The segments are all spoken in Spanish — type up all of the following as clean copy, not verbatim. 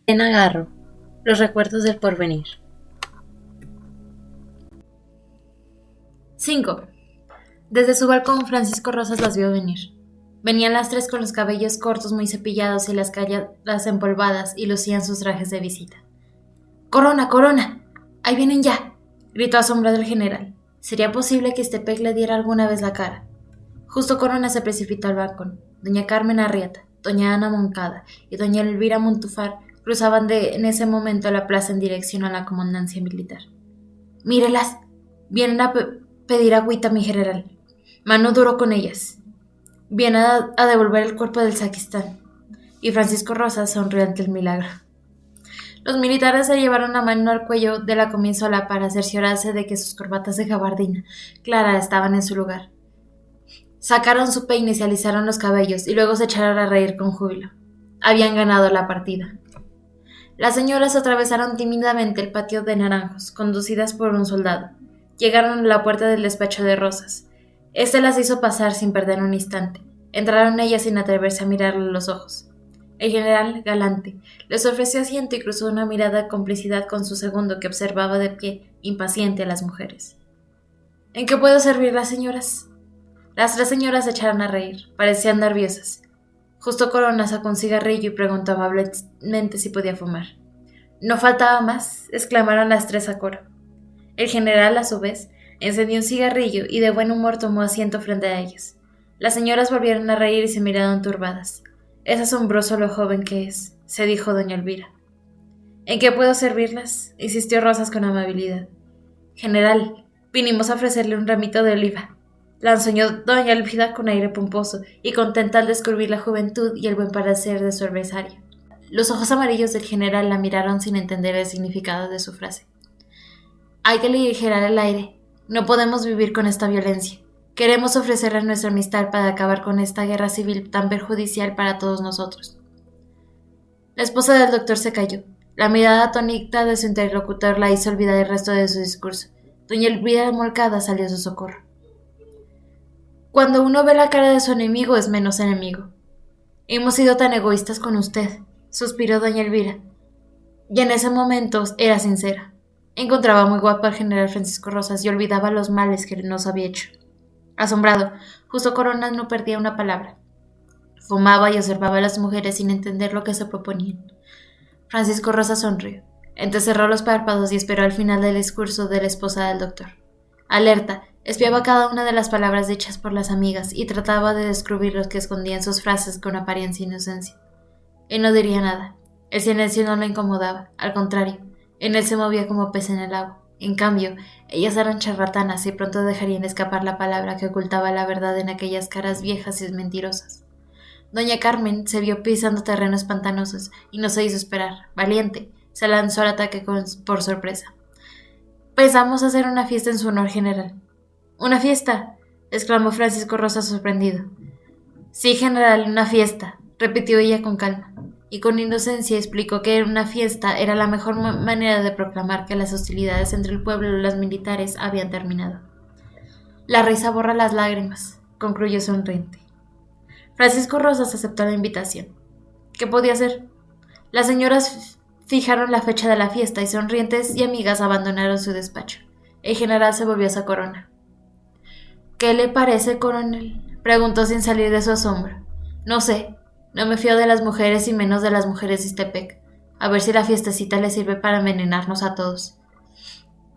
Elena Garro, Los recuerdos del porvenir. 5. Desde su balcón Francisco Rosas las vio venir. Venían las tres con los cabellos cortos muy cepillados y las calladas empolvadas y lucían sus trajes de visita. ¡Corona, Corona! ¡Ahí vienen ya!, gritó asombrado el general. ¿Sería posible que Istepec le diera alguna vez la cara? Justo Corona se precipitó al balcón. Doña Carmen Arrieta, doña Ana Moncada y doña Elvira Montufar cruzaban en ese momento la plaza en dirección a la comandancia militar. «Mírelas, vienen a pedir agüita, mi general. Mano duro con ellas. Viene a devolver el cuerpo del sacristán». Y Francisco Rosas sonrió ante el milagro. Los militares se llevaron la mano al cuello de la comienzola para cerciorarse de que sus corbatas de gabardina clara estaban en su lugar. Sacaron su peine y se alisaron los cabellos y luego se echaron a reír con júbilo. Habían ganado la partida. Las señoras atravesaron tímidamente el patio de naranjos, conducidas por un soldado. Llegaron a la puerta del despacho de Rosas. Este las hizo pasar sin perder un instante. Entraron ellas sin atreverse a mirarle a los ojos. El general, galante, les ofreció asiento y cruzó una mirada de complicidad con su segundo, que observaba de pie, impaciente, a las mujeres. «¿En qué puedo servir las señoras?» Las tres señoras se echaron a reír. Parecían nerviosas. Justo Corona sacó un cigarrillo y preguntó amablemente si podía fumar. «¿No faltaba más?», exclamaron las tres a coro. El general, a su vez, encendió un cigarrillo y de buen humor tomó asiento frente a ellos. Las señoras volvieron a reír y se miraron turbadas. «Es asombroso lo joven que es», se dijo doña Elvira. «¿En qué puedo servirlas?», insistió Rosas con amabilidad. «General, vinimos a ofrecerle un ramito de oliva», lanzoñó doña Elvira con aire pomposo y contenta al descubrir la juventud y el buen parecer de su adversario. Los ojos amarillos del general la miraron sin entender el significado de su frase. «Hay que aligerar el aire. No podemos vivir con esta violencia. Queremos ofrecerle nuestra amistad para acabar con esta guerra civil tan perjudicial para todos nosotros». La esposa del doctor se calló. La mirada atónita de su interlocutor la hizo olvidar el resto de su discurso. Doña Elvira Moncada salió a su socorro. «Cuando uno ve la cara de su enemigo es menos enemigo. Hemos sido tan egoístas con usted», suspiró doña Elvira. Y en ese momento era sincera. Encontraba muy guapo al general Francisco Rosas y olvidaba los males que nos había hecho. Asombrado, justo Corona no perdía una palabra. Fumaba y observaba a las mujeres sin entender lo que se proponían. Francisco Rosas sonrió, entrecerró los párpados y esperó al final del discurso de la esposa del doctor. Alerta, espiaba cada una de las palabras dichas por las amigas y trataba de descubrir los que escondían sus frases con apariencia inocencia. Él no diría nada. El silencio no lo incomodaba, al contrario, en él se movía como pez en el agua. En cambio, ellas eran charlatanas y pronto dejarían escapar la palabra que ocultaba la verdad en aquellas caras viejas y mentirosas. Doña Carmen se vio pisando terrenos pantanosos y no se hizo esperar. Valiente, se lanzó al ataque por sorpresa. «Pensamos hacer una fiesta en su honor, general». «¿Una fiesta?», exclamó Francisco Rosas sorprendido. «Sí, general, una fiesta», repitió ella con calma, y con inocencia explicó que una fiesta era la mejor manera de proclamar que las hostilidades entre el pueblo y los militares habían terminado. «La risa borra las lágrimas», concluyó sonriente. Francisco Rosas aceptó la invitación. ¿Qué podía hacer? Las señoras fijaron la fecha de la fiesta y sonrientes y amigas abandonaron su despacho. El general se volvió hacia Corona. «¿Qué le parece, coronel?», preguntó sin salir de su asombro. «No sé, no me fío de las mujeres y menos de las mujeres de Istepec. A ver si la fiestecita le sirve para envenenarnos a todos».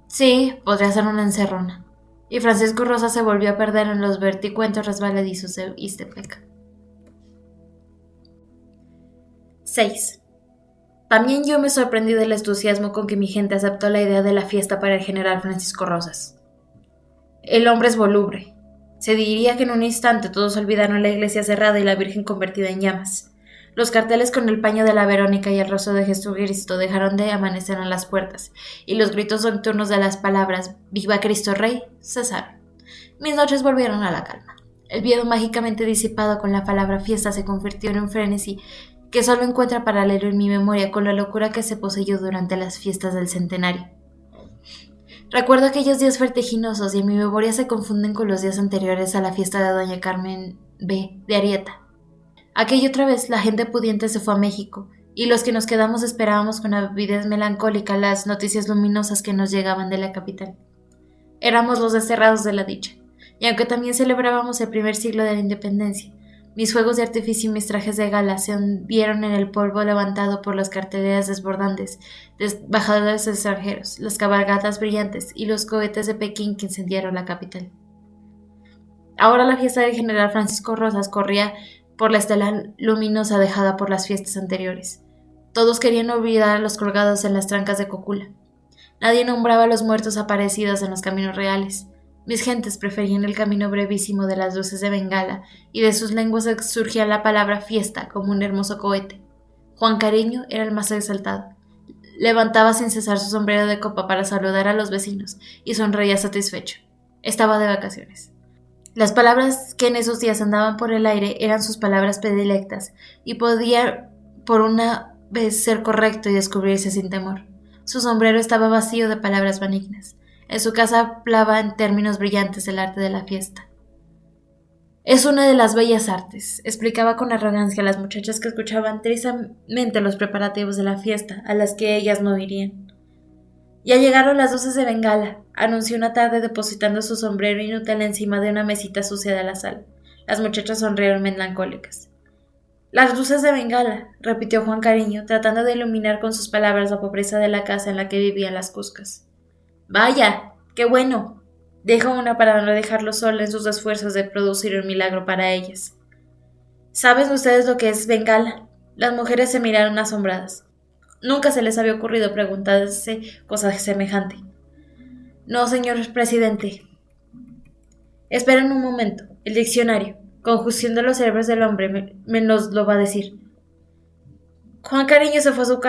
«Sí, podría ser una encerrona». Y Francisco Rosas se volvió a perder en los verticuentos resbaladizos de Istepec. 6. También yo me sorprendí del entusiasmo con que mi gente aceptó la idea de la fiesta para el general Francisco Rosas. El hombre es voluble. Se diría que en un instante todos olvidaron la iglesia cerrada y la Virgen convertida en llamas. Los carteles con el paño de la Verónica y el rostro de Jesucristo dejaron de amanecer en las puertas, y los gritos nocturnos de las palabras «Viva Cristo Rey» cesaron. Mis noches volvieron a la calma. El miedo mágicamente disipado con la palabra fiesta se convirtió en un frenesí que solo encuentra paralelo en mi memoria con la locura que se poseyó durante las fiestas del centenario. Recuerdo aquellos días vertiginosos y en mi memoria se confunden con los días anteriores a la fiesta de doña Carmen B. de Arrieta. Aquella otra vez la gente pudiente se fue a México y los que nos quedamos esperábamos con avidez melancólica las noticias luminosas que nos llegaban de la capital. Éramos los desterrados de la dicha, y aunque también celebrábamos el primer siglo de la independencia, mis fuegos de artificio y mis trajes de gala se hundieron en el polvo levantado por las carteleras desbordantes de embajadores extranjeros, las cabalgatas brillantes y los cohetes de Pekín que incendiaron la capital. Ahora la fiesta del general Francisco Rosas corría por la estela luminosa dejada por las fiestas anteriores. Todos querían olvidar a los colgados en las trancas de Cocula. Nadie nombraba a los muertos aparecidos en los caminos reales. Mis gentes preferían el camino brevísimo de las luces de Bengala, y de sus lenguas surgía la palabra fiesta como un hermoso cohete. Juan Cariño era el más exaltado. Levantaba sin cesar su sombrero de copa para saludar a los vecinos, y sonreía satisfecho. Estaba de vacaciones. Las palabras que en esos días andaban por el aire eran sus palabras predilectas, y podía por una vez ser correcto y descubrirse sin temor. Su sombrero estaba vacío de palabras benignas. En su casa hablaba en términos brillantes el arte de la fiesta. Es una de las bellas artes, explicaba con arrogancia a las muchachas que escuchaban tristemente los preparativos de la fiesta, a las que ellas no irían. Ya llegaron las luces de Bengala, anunció una tarde depositando su sombrero inútil encima de una mesita sucia de la sala. Las muchachas sonrieron melancólicas. Las luces de Bengala, repitió Juan Cariño, tratando de iluminar con sus palabras la pobreza de la casa en la que vivían las Cuscas. Vaya, qué bueno. Dijo una para no dejarlo solo en sus esfuerzos de producir un milagro para ellas. ¿Saben ustedes lo que es Bengala? Las mujeres se miraron asombradas. Nunca se les había ocurrido preguntarse cosa semejante. No, señor presidente. Esperen un momento. El diccionario, conjunción de los cerebros del hombre, me nos lo va a decir. Juan Cariño se fue a su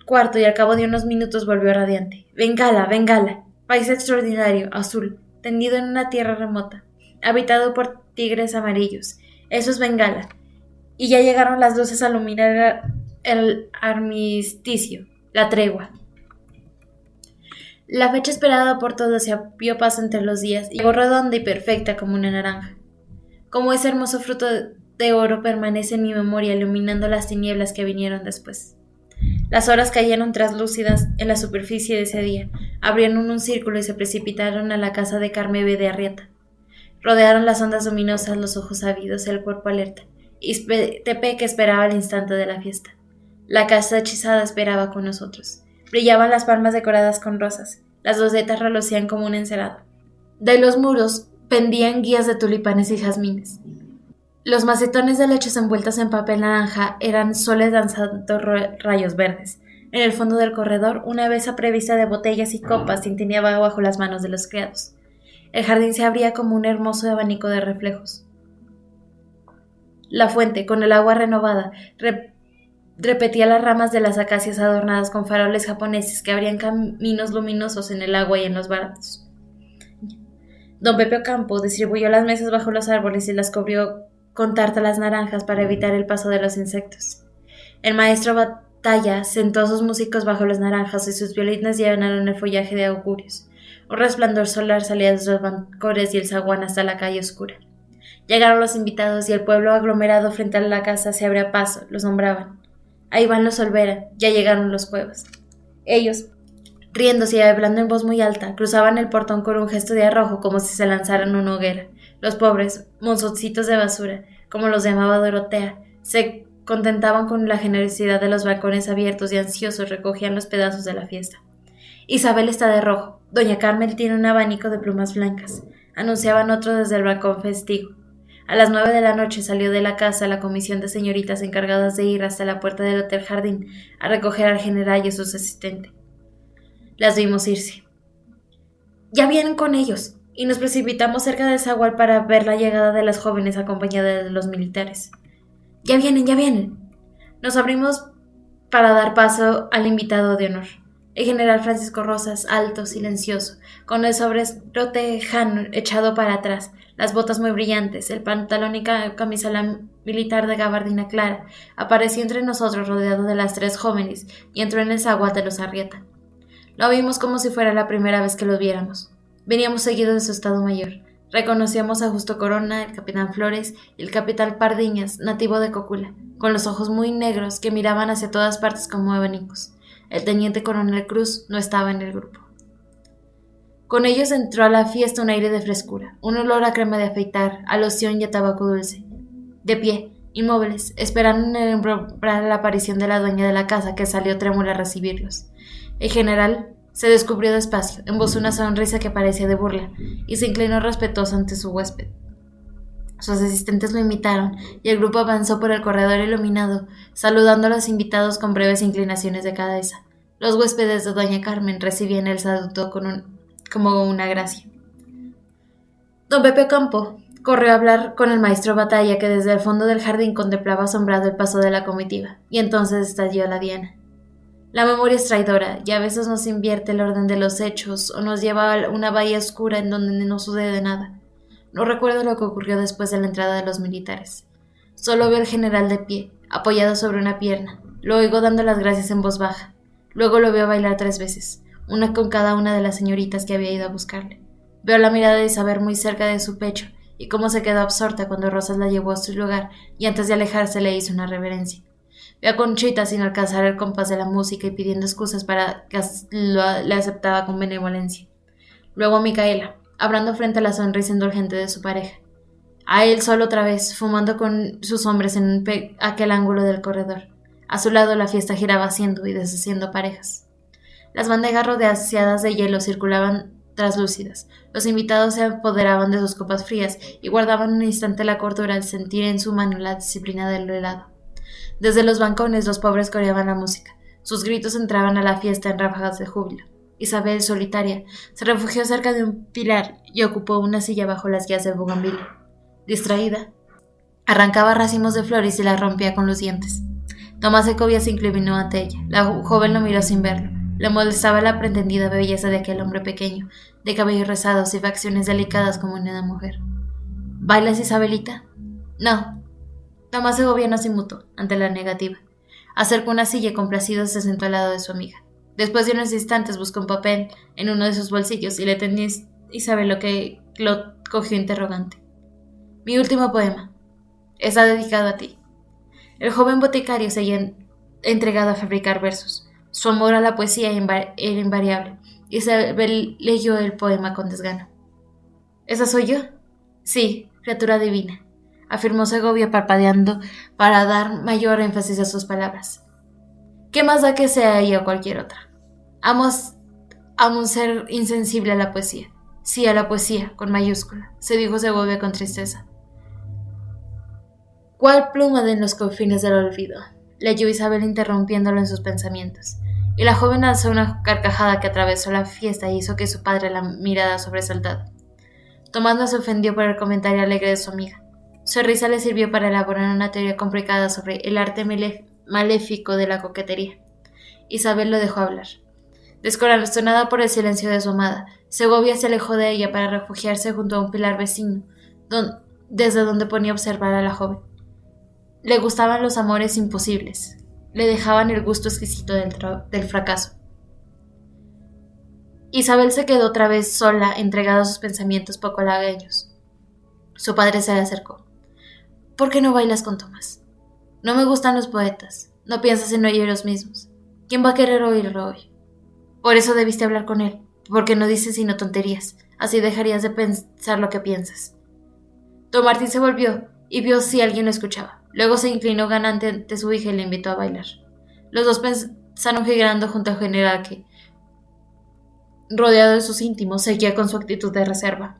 cuarto y al cabo de unos minutos volvió radiante. Bengala, Bengala, país extraordinario, azul, tendido en una tierra remota, habitado por tigres amarillos. Eso es Bengala. Y ya llegaron las luces a iluminar el armisticio, la tregua. La fecha esperada por todos se abrió paso entre los días y llegó redonda y perfecta como una naranja. Como ese hermoso fruto de oro permanece en mi memoria iluminando las tinieblas que vinieron después. Las horas cayeron traslúcidas en la superficie de ese día, abrieron un círculo y se precipitaron a la casa de Carme B. de Arrieta. Rodearon las ondas luminosas, los ojos ávidos, el cuerpo alerta, y Tepeque esperaba el instante de la fiesta. La casa hechizada esperaba con nosotros. Brillaban las palmas decoradas con rosas, las losetas relucían como un encerado. De los muros pendían guías de tulipanes y jazmines. Los macetones de lechos envueltos en papel naranja eran soles danzando rayos verdes. En el fondo del corredor, una mesa prevista de botellas y copas tintineaba bajo las manos de los criados. El jardín se abría como un hermoso abanico de reflejos. La fuente, con el agua renovada, repetía las ramas de las acacias adornadas con faroles japoneses que abrían caminos luminosos en el agua y en los baratos. Don Pepe Ocampo distribuyó las mesas bajo los árboles y las cubrió con tártalas naranjas para evitar el paso de los insectos. El maestro Batalla sentó a sus músicos bajo los naranjas y sus violines llenaron el follaje de augurios. Un resplandor solar salía de los bancores y el zaguán hasta la calle oscura. Llegaron los invitados y el pueblo aglomerado frente a la casa se abría paso, los nombraban. Ahí van los Olvera, ya llegaron los Cuevas. Ellos, riéndose y hablando en voz muy alta, cruzaban el portón con un gesto de arrojo como si se lanzaran una hoguera. Los pobres, monzoncitos de basura, como los llamaba Dorotea, se contentaban con la generosidad de los balcones abiertos y ansiosos recogían los pedazos de la fiesta. Isabel está de rojo, doña Carmel tiene un abanico de plumas blancas, anunciaban otros desde el balcón festivo. A las 9 de la noche salió de la casa la comisión de señoritas encargadas de ir hasta la puerta del Hotel Jardín a recoger al general y a su asistente. Las vimos irse. Ya vienen con ellos, y nos precipitamos cerca del zaguán para ver la llegada de las jóvenes acompañadas de los militares. Ya vienen, ya vienen. Nos abrimos para dar paso al invitado de honor. El general Francisco Rosas, alto, silencioso, con el sombrero tejano echado para atrás, las botas muy brillantes, el pantalón y camisola militar de gabardina clara, apareció entre nosotros rodeado de las 3 jóvenes y entró en el zaguán de los Arrieta. Lo vimos como si fuera la primera vez que lo viéramos. Veníamos seguidos de su estado mayor. Reconocíamos a Justo Corona, el capitán Flores y el capitán Pardiñas, nativo de Cocula, con los ojos muy negros que miraban hacia todas partes como abanicos. El teniente coronel Cruz no estaba en el grupo. Con ellos entró a la fiesta un aire de frescura, un olor a crema de afeitar, a loción y a tabaco dulce. De pie, inmóviles, esperando la aparición de la dueña de la casa, que salió trémula a recibirlos. El general se descubrió despacio, embozó una sonrisa que parecía de burla, y se inclinó respetuoso ante su huésped. Sus asistentes lo imitaron, y el grupo avanzó por el corredor iluminado, saludando a los invitados con breves inclinaciones de cabeza. Los huéspedes de doña Carmen recibían el saludo como una gracia. Don Pepe Ocampo corrió a hablar con el maestro Batalla, que desde el fondo del jardín contemplaba asombrado el paso de la comitiva, y entonces estalló la diana. La memoria es traidora, y a veces nos invierte el orden de los hechos, o nos lleva a una bahía oscura en donde no sucede nada. No recuerdo lo que ocurrió después de la entrada de los militares. Solo veo al general de pie, apoyado sobre una pierna. Lo oigo dando las gracias en voz baja. Luego lo veo bailar 3 veces, una con cada una de las señoritas que había ido a buscarle. Veo la mirada de Isabel muy cerca de su pecho, y cómo se quedó absorta cuando Rosas la llevó a su lugar y antes de alejarse le hizo una reverencia. Veo a Conchita sin alcanzar el compás de la música y pidiendo excusas para que le aceptaba con benevolencia. Luego a Micaela, hablando frente a la sonrisa indulgente de su pareja. A él solo otra vez, fumando con sus hombres en aquel ángulo del corredor. A su lado la fiesta giraba haciendo y deshaciendo parejas. Las bandejas rodeadas de hielo circulaban traslúcidas. Los invitados se apoderaban de sus copas frías y guardaban un instante la cordura al sentir en su mano la disciplina del helado. Desde los balcones los pobres coreaban la música. Sus gritos entraban a la fiesta en ráfagas de júbilo. Isabel, solitaria, se refugió cerca de un pilar y ocupó una silla bajo las guías de bugambilia. Distraída, arrancaba racimos de flores y las rompía con los dientes. Tomás Segovia se inclinó ante ella. La joven lo miró sin verlo. Le molestaba la pretendida belleza de aquel hombre pequeño, de cabellos rizados y facciones delicadas como una mujer. ¿Bailas, Isabelita? No. Tomás Segovia no se inmutó ante la negativa. Acercó una silla y complacido se sentó al lado de su amiga. Después de unos instantes buscó un papel en uno de sus bolsillos y le tendió a Isabel lo cogió interrogante. Mi último poema. Está dedicado a ti. El joven boticario seguía entregado a fabricar versos. Su amor a la poesía era invariable. Isabel leyó el poema con desgano. ¿Esa soy yo? Sí, criatura divina, afirmó Segovia parpadeando para dar mayor énfasis a sus palabras. ¿Qué más da que sea ella o cualquier otra? Amo a un ser insensible a la poesía. Sí, a la poesía, con mayúscula, se dijo Segovia con tristeza. ¿Cuál pluma de los confines del olvido? Leyó Isabel interrumpiéndolo en sus pensamientos. Y la joven alzó una carcajada que atravesó la fiesta y hizo que su padre la mirara sobresaltado. Tomás no se ofendió por el comentario alegre de su amiga. Su risa le sirvió para elaborar una teoría complicada sobre el arte maléfico de la coquetería. Isabel lo dejó hablar. Descorazonada por el silencio de su amada, Segovia se alejó de ella para refugiarse junto a un pilar vecino, desde donde ponía a observar a la joven. Le gustaban los amores imposibles, le dejaban el gusto exquisito del fracaso. Isabel se quedó otra vez sola, entregada a sus pensamientos poco halagüeños. Su padre se le acercó. ¿Por qué no bailas con Tomás? No me gustan los poetas, no piensas en ellos mismos. ¿Quién va a querer oírlo hoy? Por eso debiste hablar con él, porque no dices sino tonterías, así dejarías de pensar lo que piensas. Don Martín se volvió y vio si alguien lo escuchaba. Luego se inclinó ganante ante su hija y le invitó a bailar. Los dos pensaron girando junto al general que, rodeado de sus íntimos, seguía con su actitud de reserva.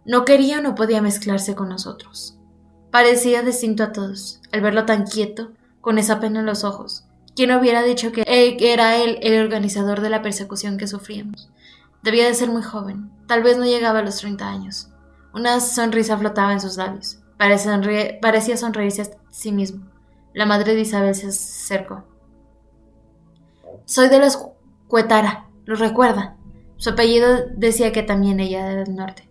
No quería o no podía mezclarse con nosotros. Parecía distinto a todos, al verlo tan quieto, con esa pena en los ojos. ¿Quién hubiera dicho que era él el organizador de la persecución que sufríamos? Debía de ser muy joven, tal vez no llegaba a los 30 años. Una sonrisa flotaba en sus labios. Parecía sonreírse a sí mismo. La madre de Isabel se acercó. Soy de los Cuetara, ¿lo recuerda? Su apellido decía que también ella era del norte.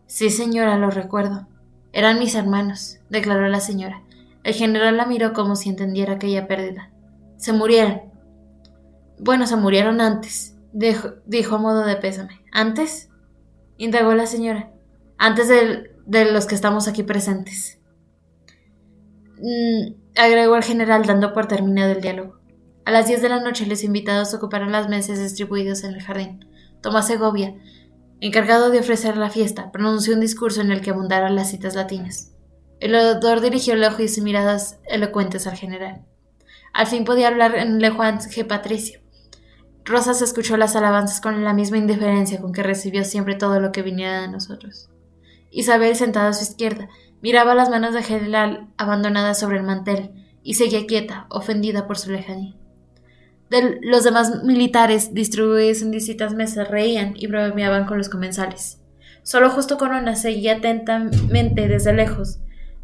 Sí, señora, lo recuerdo. Eran mis hermanos, declaró la señora. El general la miró como si entendiera aquella pérdida. Se murieron. Bueno, se murieron antes, dijo a modo de pésame. ¿Antes? Indagó la señora. antes de los que estamos aquí presentes. Agregó el general dando por terminado el diálogo. A las 10 de la noche los invitados ocuparon las mesas distribuidas en el jardín. Tomás Segovia, encargado de ofrecer la fiesta, pronunció un discurso en el que abundaron las citas latinas. El orador dirigió el ojo y sus miradas elocuentes al general. Al fin podía hablar en lenguaje patricio. Rosas escuchó las alabanzas con la misma indiferencia con que recibió siempre todo lo que viniera de nosotros. Isabel, sentada a su izquierda, miraba las manos del general abandonadas sobre el mantel y seguía quieta, ofendida por su lejanía. Los demás militares, distribuidos en distintas mesas, reían y bromeaban con los comensales. Solo Justo Corona seguía atentamente desde lejos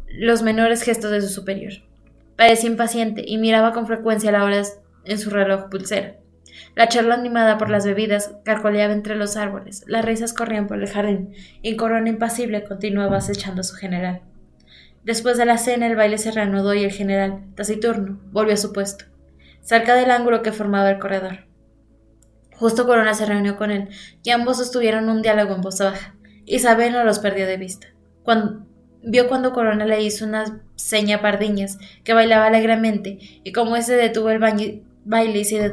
los menores gestos de su superior. Parecía impaciente y miraba con frecuencia la hora en su reloj pulsera. La charla animada por las bebidas carcoleaba entre los árboles, las risas corrían por el jardín y Corona impasible continuaba acechando a su general. Después de la cena el baile se reanudó y el general, taciturno, volvió a su puesto, cerca del ángulo que formaba el corredor. Justo Corona se reunió con él y ambos sostuvieron un diálogo en voz baja. Isabel no los perdió de vista. Vio cuando Corona le hizo una seña a Pardiñas, que bailaba alegremente, y como ese detuvo el baile y se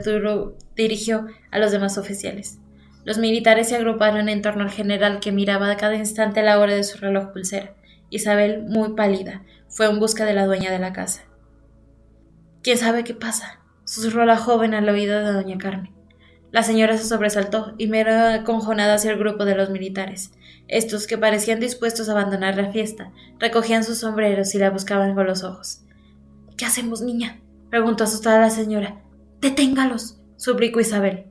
dirigió a los demás oficiales. Los militares se agruparon en torno al general, que miraba a cada instante la hora de su reloj pulsera. Isabel, muy pálida, fue en busca de la dueña de la casa. ¿Quién sabe qué pasa?, susurró la joven al oído de doña Carmen. La señora se sobresaltó y miró aconjonada hacia el grupo de los militares. Estos, que parecían dispuestos a abandonar la fiesta, recogían sus sombreros y la buscaban con los ojos. ¿Qué hacemos, niña?, preguntó asustada la señora. —¡Deténgalos!, suplicó Isabel.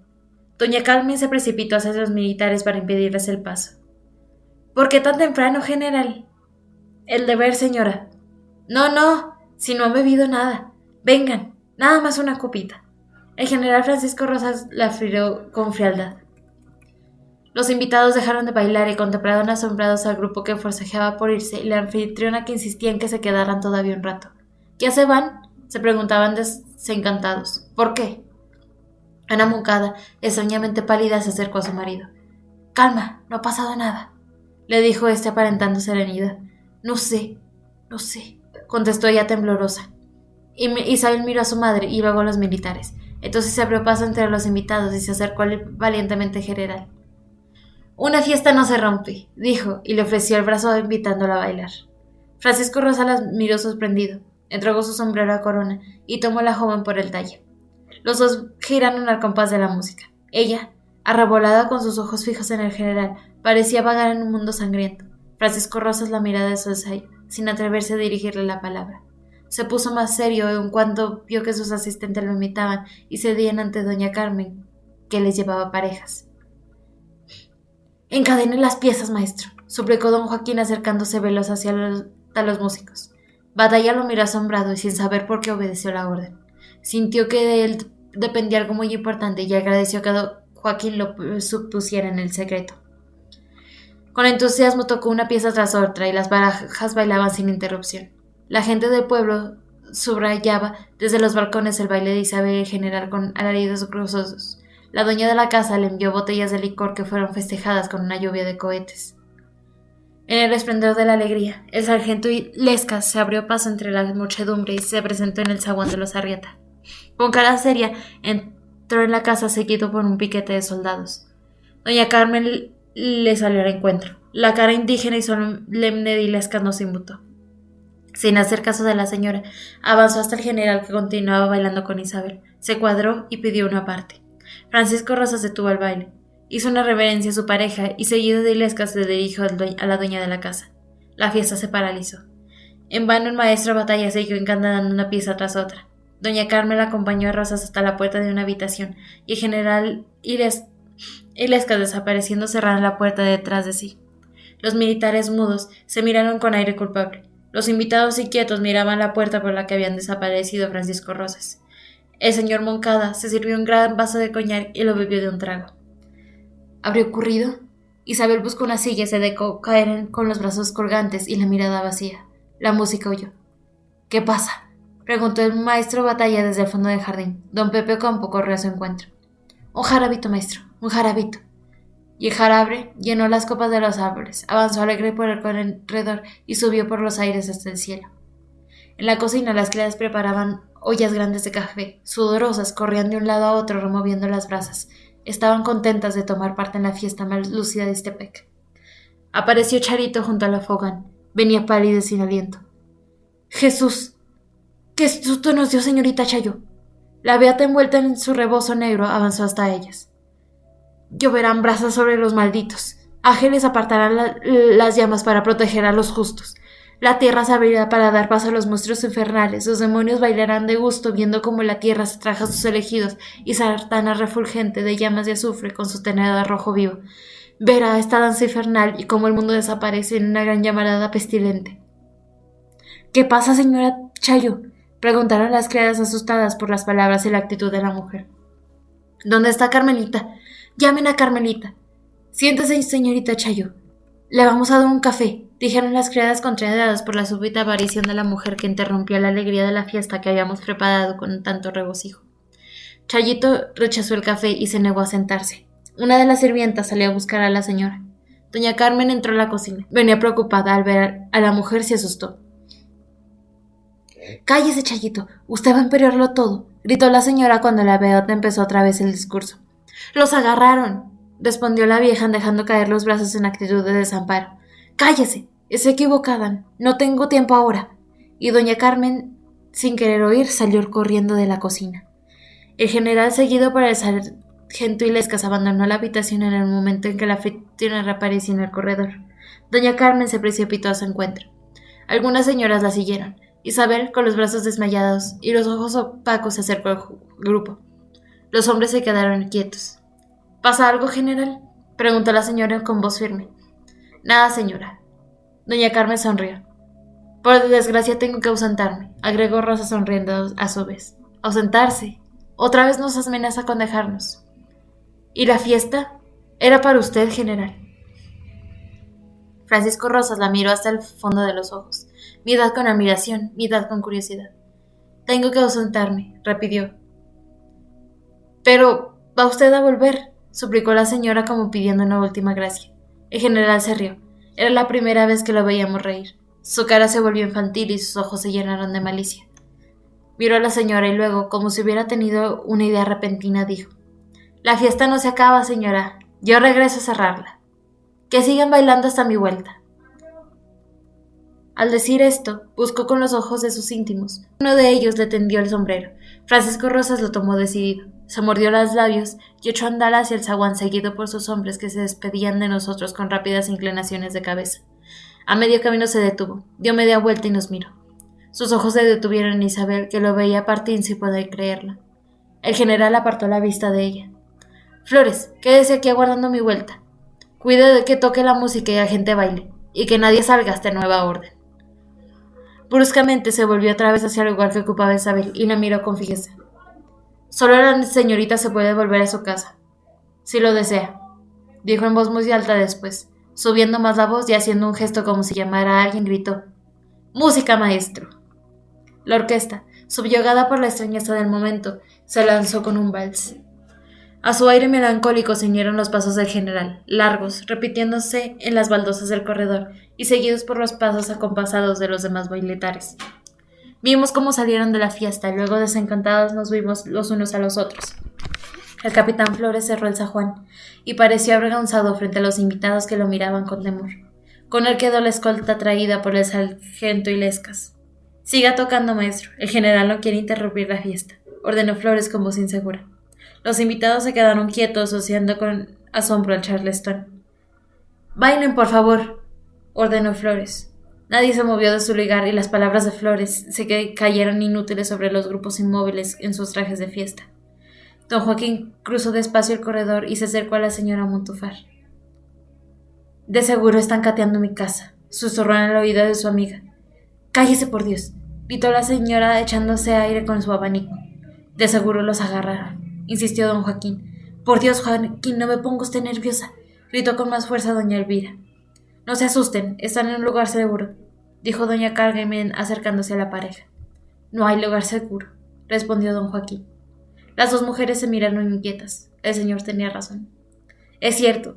Doña Carmen se precipitó hacia los militares para impedirles el paso. —¿Por qué tan temprano, general? —El deber, señora. —No, si no han bebido nada. Vengan, nada más una copita. El general Francisco Rosas la afirmó con frialdad. Los invitados dejaron de bailar y contemplaron asombrados al grupo que forcejeaba por irse y la anfitriona que insistía en que se quedaran todavía un rato. —¿Ya se van? —se preguntaban desencantados. —¿Por qué? Ana Moncada, extrañamente pálida, se acercó a su marido. —Calma, no ha pasado nada —le dijo este aparentando serenidad. No sé —contestó ella temblorosa. Isabel miró a su madre y luego a los militares. Entonces se abrió paso entre los invitados y se acercó valientemente al general. —Una fiesta no se rompe —dijo, y le ofreció el brazo invitándola a bailar. Francisco Rosas las miró sorprendido, entregó su sombrero a Corona y tomó a la joven por el talle. Los dos giraron al compás de la música. Ella, arrebolada con sus ojos fijos en el general, parecía vagar en un mundo sangriento. Francisco Rosas la miraba de su ensayo, sin atreverse a dirigirle la palabra. Se puso más serio en cuanto vio que sus asistentes lo imitaban y cedían ante doña Carmen, que les llevaba parejas. —Encadene las piezas, maestro —suplicó don Joaquín acercándose veloz hacia los músicos. Batalla lo miró asombrado y sin saber por qué obedeció la orden. Sintió que de él dependía algo muy importante y agradeció que don Joaquín lo supusiera en el secreto. Con entusiasmo tocó una pieza tras otra y las barajas bailaban sin interrupción. La gente del pueblo subrayaba desde los balcones el baile de Isabel y el general con alaridos gozosos. La dueña de la casa le envió botellas de licor que fueron festejadas con una lluvia de cohetes. En el esplendor de la alegría, el sargento Illescas se abrió paso entre la muchedumbre y se presentó en el zaguán de los Arrieta. Con cara seria, entró en la casa seguido por un piquete de soldados. Doña Carmen le salió al encuentro. La cara indígena y solemne de Illescas no se inmutó. Sin hacer caso de la señora, avanzó hasta el general, que continuaba bailando con Isabel. Se cuadró y pidió una parte. Francisco Rosas detuvo el baile. Hizo una reverencia a su pareja y seguido de Illescas se dirigió a la dueña de la casa. La fiesta se paralizó. En vano el maestro Batalla siguió encadenando una pieza tras otra. Doña Carmen acompañó a Rosas hasta la puerta de una habitación y el general Illescas, desapareciendo, cerraron la puerta detrás de sí. Los militares mudos se miraron con aire culpable. Los invitados inquietos miraban la puerta por la que habían desaparecido Francisco Rosas. El señor Moncada se sirvió un gran vaso de coñac y lo bebió de un trago. ¿Habría ocurrido? Isabel buscó una silla y se dejó caer con los brazos colgantes y la mirada vacía. La música oyó. ¿Qué pasa?, preguntó el maestro Batalla desde el fondo del jardín. Don Pepe Ocampo corrió a su encuentro. Un jarabito, maestro, un jarabito. y el jarabe llenó las copas de los árboles, avanzó alegre por el corredor y subió por los aires hasta el cielo. En la cocina las criadas preparaban ollas grandes de café, sudorosas, corrían de un lado a otro removiendo las brasas. Estaban contentas de tomar parte en la fiesta más lúcida de Istepec. Apareció Charito junto a la fogán. Venía pálido y sin aliento. ¡Jesús! ¡Qué susto nos dio señorita Chayo! La beata envuelta en su rebozo negro avanzó hasta ellas. Lloverán brasas sobre los malditos. Ángeles apartarán las llamas para proteger a los justos. La tierra se abrirá para dar paso a los monstruos infernales. Los demonios bailarán de gusto viendo cómo la tierra se traja a sus elegidos y Satana refulgente de llamas de azufre con su tenedor rojo vivo. Verá esta danza infernal y cómo el mundo desaparece en una gran llamarada pestilente. ¿Qué pasa, señora Chayo?, preguntaron las criadas asustadas por las palabras y la actitud de la mujer. ¿Dónde está Carmelita? Llamen a Carmelita. Siéntese, señorita Chayo. Le vamos a dar un café, dijeron las criadas contrariadas por la súbita aparición de la mujer que interrumpió la alegría de la fiesta que habíamos preparado con tanto regocijo. Chayito rechazó el café y se negó a sentarse. Una de las sirvientas salió a buscar a la señora. Doña Carmen entró a la cocina. Venía preocupada al ver a la mujer, se asustó. «Cállese, Chayito, usted va a empeorarlo todo», gritó la señora cuando la beata empezó otra vez el discurso. «¡Los agarraron!», respondió la vieja dejando caer los brazos en actitud de desamparo. «Cállese, es equivocada, no tengo tiempo ahora». Y doña Carmen, sin querer oír, salió corriendo de la cocina. El general, seguido por el sargento Illescas, abandonó la habitación en el momento en que la anfitriona reapareció en el corredor. Doña Carmen se precipitó a su encuentro. Algunas señoras la siguieron. Isabel, con los brazos desmayados y los ojos opacos, se acercó al grupo. Los hombres se quedaron quietos. ¿Pasa algo, general?, preguntó la señora con voz firme. Nada, señora. Doña Carmen sonrió. Por desgracia tengo que ausentarme, agregó Rosa sonriendo a su vez. ¿Ausentarse? Otra vez nos amenaza con dejarnos. ¿Y la fiesta? Era para usted, general. Francisco Rosas la miró hasta el fondo de los ojos, mitad con admiración, mitad con curiosidad. Tengo que ausentarme, repitió. Pero, ¿va usted a volver?, suplicó la señora como pidiendo una última gracia. El general se rió. Era la primera vez que lo veíamos reír. Su cara se volvió infantil y sus ojos se llenaron de malicia. Miró a la señora y luego, como si hubiera tenido una idea repentina, dijo: La fiesta no se acaba, señora. Yo regreso a cerrarla. Que sigan bailando hasta mi vuelta. Al decir esto, buscó con los ojos de sus íntimos. Uno de ellos le tendió el sombrero. Francisco Rosas lo tomó decidido. Se mordió los labios y echó a andar hacia el zaguán, seguido por sus hombres que se despedían de nosotros con rápidas inclinaciones de cabeza. A medio camino se detuvo, dio media vuelta y nos miró. Sus ojos se detuvieron en Isabel, que lo veía partir sin poder creerla. El general apartó la vista de ella. Flores, quédese aquí aguardando mi vuelta. Cuide de que toque la música y la gente baile, y que nadie salga hasta nueva orden. Bruscamente se volvió otra vez hacia el lugar que ocupaba Isabel y la miró con fijeza. Solo la señorita se puede volver a su casa, si lo desea, dijo en voz muy alta. Después, subiendo más la voz y haciendo un gesto como si llamara a alguien, gritó: ¡Música, maestro! La orquesta, subyugada por la extrañeza del momento, se lanzó con un vals. A su aire melancólico se unieron los pasos del general, largos, repitiéndose en las baldosas del corredor, y seguidos por los pasos acompasados de los demás bailetares. Vimos cómo salieron de la fiesta y luego desencantados nos vimos los unos a los otros. El capitán Flores cerró el zaguán y pareció avergonzado frente a los invitados que lo miraban con temor. Con él quedó la escolta traída por el sargento Illescas. Siga tocando, maestro. El general no quiere interrumpir la fiesta, ordenó Flores con voz insegura. Los invitados se quedaron quietos, ociando con asombro al charleston. Bailen, por favor, ordenó Flores. Nadie se movió de su lugar y las palabras de Flores se cayeron inútiles sobre los grupos inmóviles en sus trajes de fiesta. Don Joaquín cruzó despacio el corredor y se acercó a la señora Montufar. De seguro están cateando mi casa, susurró en el oído de su amiga. Cállese, por Dios, gritó la señora echándose aire con su abanico. De seguro los agarraron, insistió don Joaquín. Por Dios, Joaquín, no me ponga usted nerviosa, gritó con más fuerza doña Elvira. No se asusten, están en un lugar seguro, dijo doña Carmen acercándose a la pareja. No hay lugar seguro, respondió don Joaquín. Las dos mujeres se miraron inquietas. El señor tenía razón. Es cierto,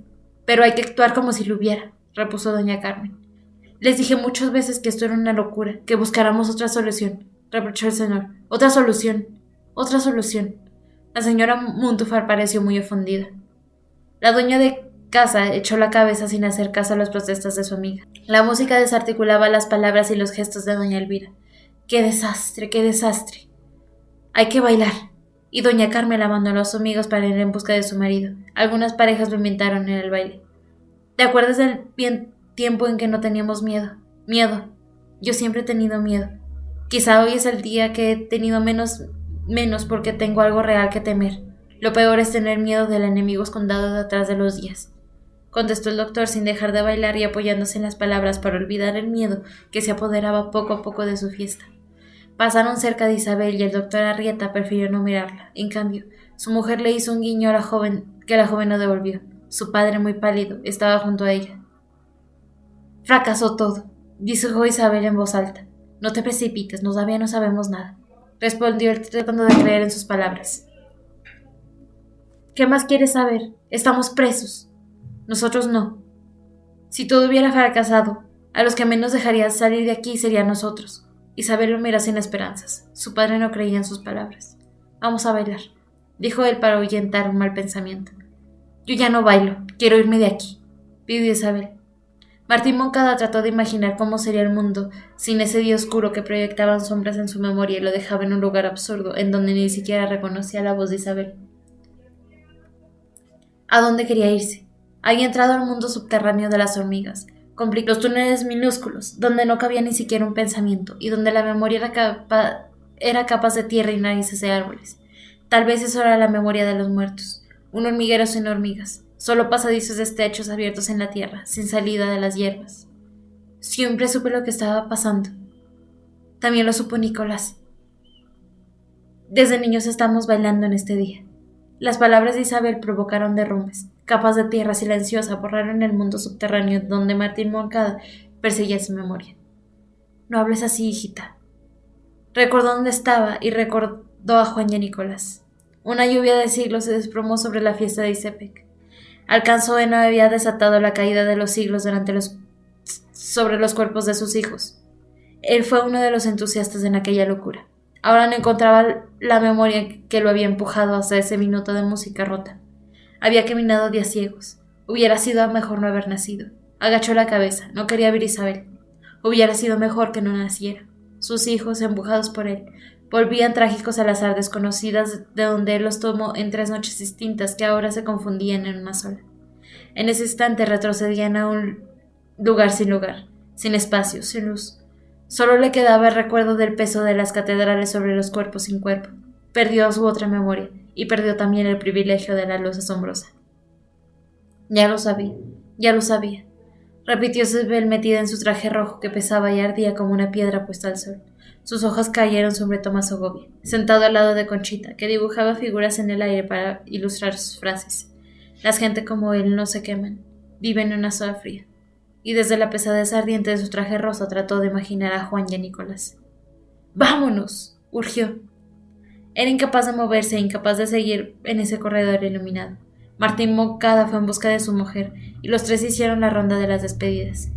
Pero hay que actuar como si lo hubiera, repuso doña Carmen. Les dije muchas veces que esto era una locura, que buscáramos otra solución, reprochó el señor. Otra solución. La señora Montufar pareció muy ofendida. La dueña de casa echó la cabeza sin hacer caso a las protestas de su amiga. La música desarticulaba las palabras y los gestos de doña Elvira. ¡Qué desastre, qué desastre! Hay que bailar. Y doña Carmen abandonó a sus amigos para ir en busca de su marido. Algunas parejas lo invitaron en el baile. ¿Te acuerdas del bien tiempo en que no teníamos miedo? Miedo. Yo siempre he tenido miedo. Quizá hoy es el día que he tenido menos porque tengo algo real que temer. Lo peor es tener miedo del enemigo escondido detrás de los días, contestó el doctor sin dejar de bailar y apoyándose en las palabras para olvidar el miedo que se apoderaba poco a poco de su fiesta. Pasaron cerca de Isabel y el doctor Arrieta prefirió no mirarla. En cambio, su mujer le hizo un guiño a la joven que la joven no devolvió. Su padre, muy pálido, estaba junto a ella. Fracasó todo, dijo Isabel en voz alta. No te precipites, todavía no sabemos nada, respondió él tratando de creer en sus palabras. ¿Qué más quieres saber? Estamos presos. Nosotros no. Si todo hubiera fracasado, a los que menos dejaría salir de aquí serían nosotros. Isabel lo miró sin esperanzas. Su padre no creía en sus palabras. Vamos a bailar, dijo él para ahuyentar un mal pensamiento. Yo ya no bailo, quiero irme de aquí, pidió Isabel. Martín Moncada trató de imaginar cómo sería el mundo sin ese día oscuro que proyectaban sombras en su memoria y lo dejaba en un lugar absurdo en donde ni siquiera reconocía la voz de Isabel. ¿A dónde quería irse? Había entrado al mundo subterráneo de las hormigas, con los túneles minúsculos, donde no cabía ni siquiera un pensamiento y donde la memoria era capaz de tierra y narices de árboles. Tal vez eso era la memoria de los muertos, un hormiguero sin hormigas, solo pasadizos de techos abiertos en la tierra, sin salida de las hierbas. Siempre supe lo que estaba pasando. También lo supo Nicolás. Desde niños estamos bailando en este día. Las palabras de Isabel provocaron derrumbes. Capas de tierra silenciosa borraron el mundo subterráneo donde Martín Moncada perseguía su memoria. No hables así, hijita. Recordó dónde estaba y recordó a Juan y a Nicolás. Una lluvia de siglos se desplomó sobre la fiesta de Izepec. Alcanzó no había desatado la caída de los siglos sobre los cuerpos de sus hijos. Él fue uno de los entusiastas en aquella locura. Ahora no encontraba la memoria que lo había empujado hasta ese minuto de música rota. Había caminado días ciegos. Hubiera sido mejor no haber nacido. Agachó la cabeza. No quería ver a Isabel. Hubiera sido mejor que no naciera. Sus hijos, empujados por él, volvían trágicos al azar desconocidas de donde él los tomó en 3 noches distintas que ahora se confundían en una sola. En ese instante retrocedían a un lugar, sin espacio, sin luz. Solo le quedaba el recuerdo del peso de las catedrales sobre los cuerpos sin cuerpo. Perdió su otra memoria, y perdió también el privilegio de la luz asombrosa. Ya lo sabía, repitió Isabel metida en su traje rojo que pesaba y ardía como una piedra puesta al sol. Sus ojos cayeron sobre Tomás Segovia, sentado al lado de Conchita, que dibujaba figuras en el aire para ilustrar sus frases. Las gente como él no se queman, viven en una sola fría. Y desde la pesadez ardiente de su traje rosa trató de imaginar a Juan y a Nicolás. ¡Vámonos!, urgió. Era incapaz de moverse, incapaz de seguir en ese corredor iluminado. Martín Moncada fue en busca de su mujer, y los 3 hicieron la ronda de las despedidas.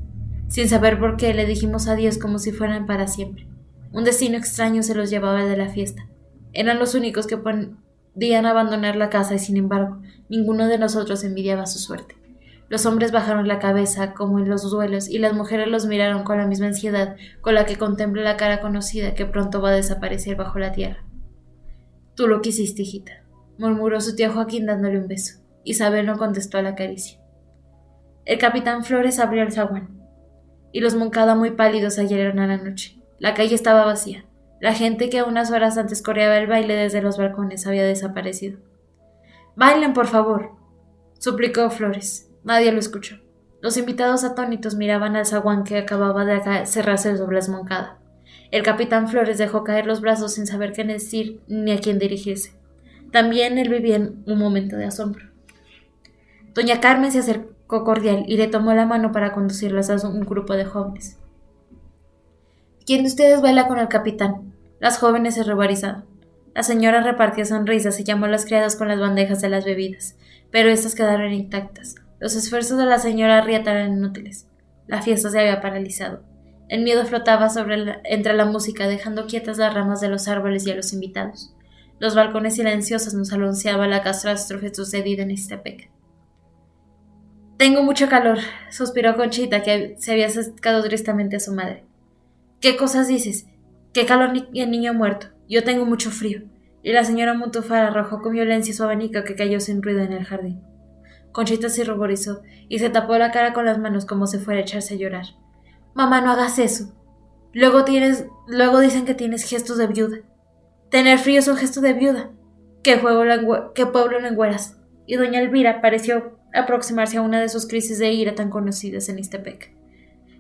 Sin saber por qué, le dijimos adiós como si fueran para siempre. Un destino extraño se los llevaba de la fiesta. Eran los únicos que podían abandonar la casa y, sin embargo, ninguno de nosotros envidiaba su suerte. Los hombres bajaron la cabeza, como en los duelos, y las mujeres los miraron con la misma ansiedad con la que contempla la cara conocida que pronto va a desaparecer bajo la tierra. Tú lo quisiste, hijita, murmuró su tío Joaquín dándole un beso. Isabel no contestó a la caricia. El capitán Flores abrió el zaguán, y los Moncada muy pálidos salieron a la noche. La calle estaba vacía. La gente que unas horas antes coreaba el baile desde los balcones había desaparecido. «Bailen, por favor», suplicó Flores. Nadie lo escuchó. Los invitados atónitos miraban al zaguán que acababa de cerrarse sobre las Moncada. El capitán Flores dejó caer los brazos sin saber qué decir ni a quién dirigirse. También él vivía en un momento de asombro. Doña Carmen se acercó cordial y le tomó la mano para conducirlas a un grupo de jóvenes. ¿Quién de ustedes baila con el capitán? Las jóvenes se ruborizaron. La señora repartió sonrisas y llamó a las criadas con las bandejas de las bebidas, pero estas quedaron intactas. Los esfuerzos de la señora Rieta eran inútiles. La fiesta se había paralizado. El miedo flotaba entre la música, dejando quietas las ramas de los árboles y a los invitados. Los balcones silenciosos nos anunciaban la catástrofe sucedida en Ixtepec. «Tengo mucho calor», suspiró Conchita, que se había acercado tristemente a su madre. «¿Qué cosas dices? ¿Qué calor ni el niño muerto? Yo tengo mucho frío». Y la señora Montufar arrojó con violencia su abanico, que cayó sin ruido en el jardín. Conchita se ruborizó y se tapó la cara con las manos como si fuera a echarse a llorar. «Mamá, no hagas eso. Luego dicen que tienes gestos de viuda. Tener frío es un gesto de viuda. ¿Qué pueblo lo engüeras?» Y doña Elvira pareció aproximarse a una de sus crisis de ira tan conocidas en Ixtepec.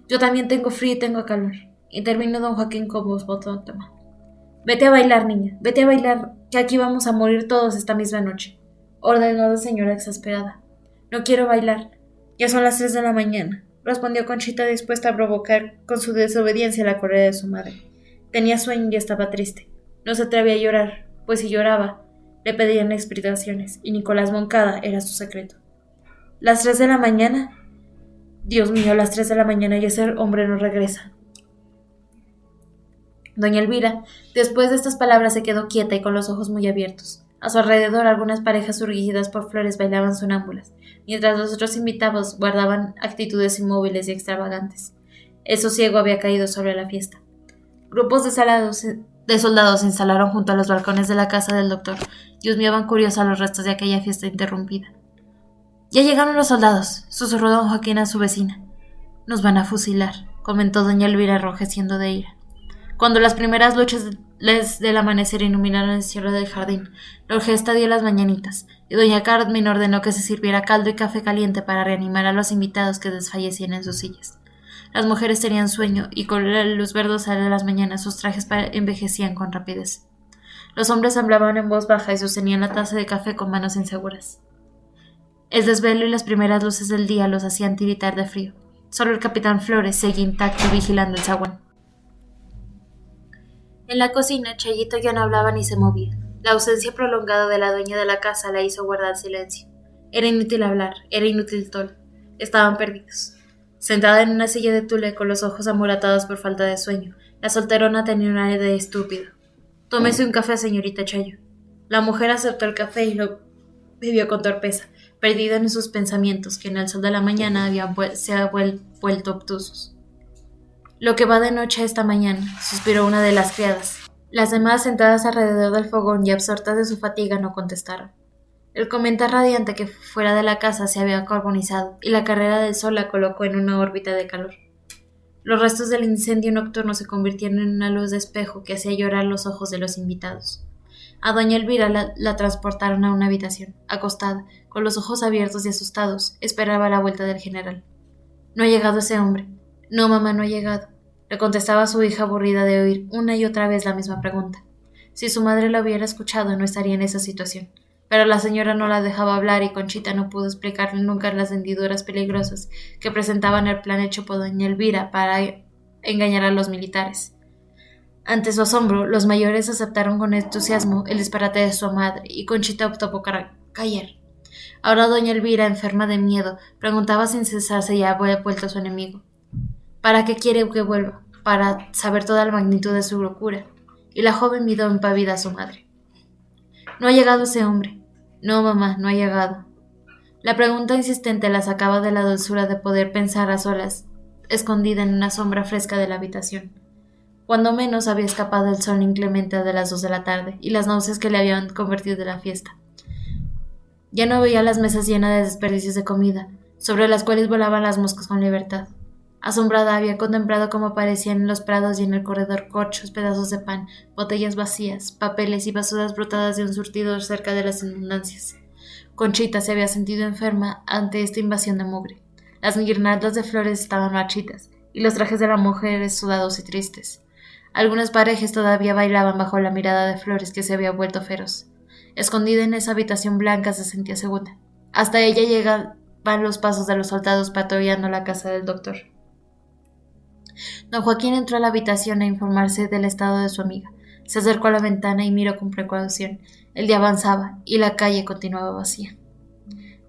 «Yo también tengo frío y tengo calor», intervino don Joaquín con voz monótona. «Vete a bailar, niña, vete a bailar, que aquí vamos a morir todos esta misma noche», ordenó la señora exasperada. «No quiero bailar. Ya son las 3 de la mañana», respondió Conchita, dispuesta a provocar con su desobediencia la cólera de su madre. Tenía sueño y estaba triste. No se atrevía a llorar, pues si lloraba, le pedían explicaciones, y Nicolás Moncada era su secreto. «¿Las 3 de la mañana? Dios mío, las 3 de la mañana y ese hombre no regresa». Doña Elvira, después de estas palabras, se quedó quieta y con los ojos muy abiertos. A su alrededor, algunas parejas surgidas por flores bailaban sonámbulas, mientras los otros invitados guardaban actitudes inmóviles y extravagantes. El sosiego había caído sobre la fiesta. Grupos de soldados se instalaron junto a los balcones de la casa del doctor y husmeaban curiosos los restos de aquella fiesta interrumpida. «Ya llegaron los soldados», susurró don Joaquín a su vecina. «Nos van a fusilar», comentó doña Elvira, enrojeciendo de ira. Cuando las primeras luces del amanecer iluminaron el cielo del jardín, la orquesta dio las mañanitas, y doña Carmen ordenó que se sirviera caldo y café caliente para reanimar a los invitados que desfallecían en sus sillas. Las mujeres tenían sueño, y con la luz verdosal de las mañanas sus trajes envejecían con rapidez. Los hombres hablaban en voz baja y sostenían la taza de café con manos inseguras. El desvelo y las primeras luces del día los hacían tiritar de frío. Solo el capitán Flores seguía intacto vigilando el zaguán. En la cocina, Chayito ya no hablaba ni se movía. La ausencia prolongada de la dueña de la casa la hizo guardar silencio. Era inútil hablar, era inútil todo. Estaban perdidos. Sentada en una silla de tule con los ojos amoratados por falta de sueño, la solterona tenía un aire de estúpido. «Tómese un café, señorita Chayo». La mujer aceptó el café y lo bebió con torpeza, perdida en sus pensamientos que en el sol de la mañana se habían vuelto obtusos. «Lo que va de noche esta mañana», suspiró una de las criadas. Las demás, sentadas alrededor del fogón y absortas de su fatiga, no contestaron. El cometa radiante que fuera de la casa se había carbonizado, y la carrera del sol la colocó en una órbita de calor. Los restos del incendio nocturno se convirtieron en una luz de espejo que hacía llorar los ojos de los invitados. A doña Elvira la transportaron a una habitación. Acostada, con los ojos abiertos y asustados, esperaba la vuelta del general. «No ha llegado ese hombre». «No, mamá, no ha llegado», le contestaba su hija, aburrida de oír una y otra vez la misma pregunta. Si su madre la hubiera escuchado, no estaría en esa situación. Pero la señora no la dejaba hablar y Conchita no pudo explicarle nunca las hendiduras peligrosas que presentaban el plan hecho por doña Elvira para engañar a los militares. Ante su asombro, los mayores aceptaron con entusiasmo el disparate de su madre y Conchita optó por callar. Ahora doña Elvira, enferma de miedo, preguntaba sin cesar si ya había vuelto su enemigo. ¿Para qué quiere que vuelva? Para saber toda la magnitud de su locura. Y la joven miró impávida a su madre. «No ha llegado ese hombre». «No, mamá, no ha llegado». La pregunta insistente la sacaba de la dulzura de poder pensar a solas, escondida en una sombra fresca de la habitación. Cuando menos había escapado el sol inclemente de las 2 de la tarde y las náuseas que le habían convertido en la fiesta. Ya no veía las mesas llenas de desperdicios de comida, sobre las cuales volaban las moscas con libertad. Asombrada había contemplado cómo aparecían en los prados y en el corredor corchos, pedazos de pan, botellas vacías, papeles y basuras brotadas de un surtidor cerca de las inundancias. Conchita se había sentido enferma ante esta invasión de mugre. Las guirnaldas de flores estaban marchitas, y los trajes de las mujeres sudados y tristes. Algunas parejas todavía bailaban bajo la mirada de Flores, que se había vuelto feroz. Escondida en esa habitación blanca se sentía segura. Hasta ella llegaban los pasos de los soldados patrullando la casa del doctor. Don Joaquín entró a la habitación a informarse del estado de su amiga. Se acercó a la ventana y miró con precaución. El día avanzaba y la calle continuaba vacía.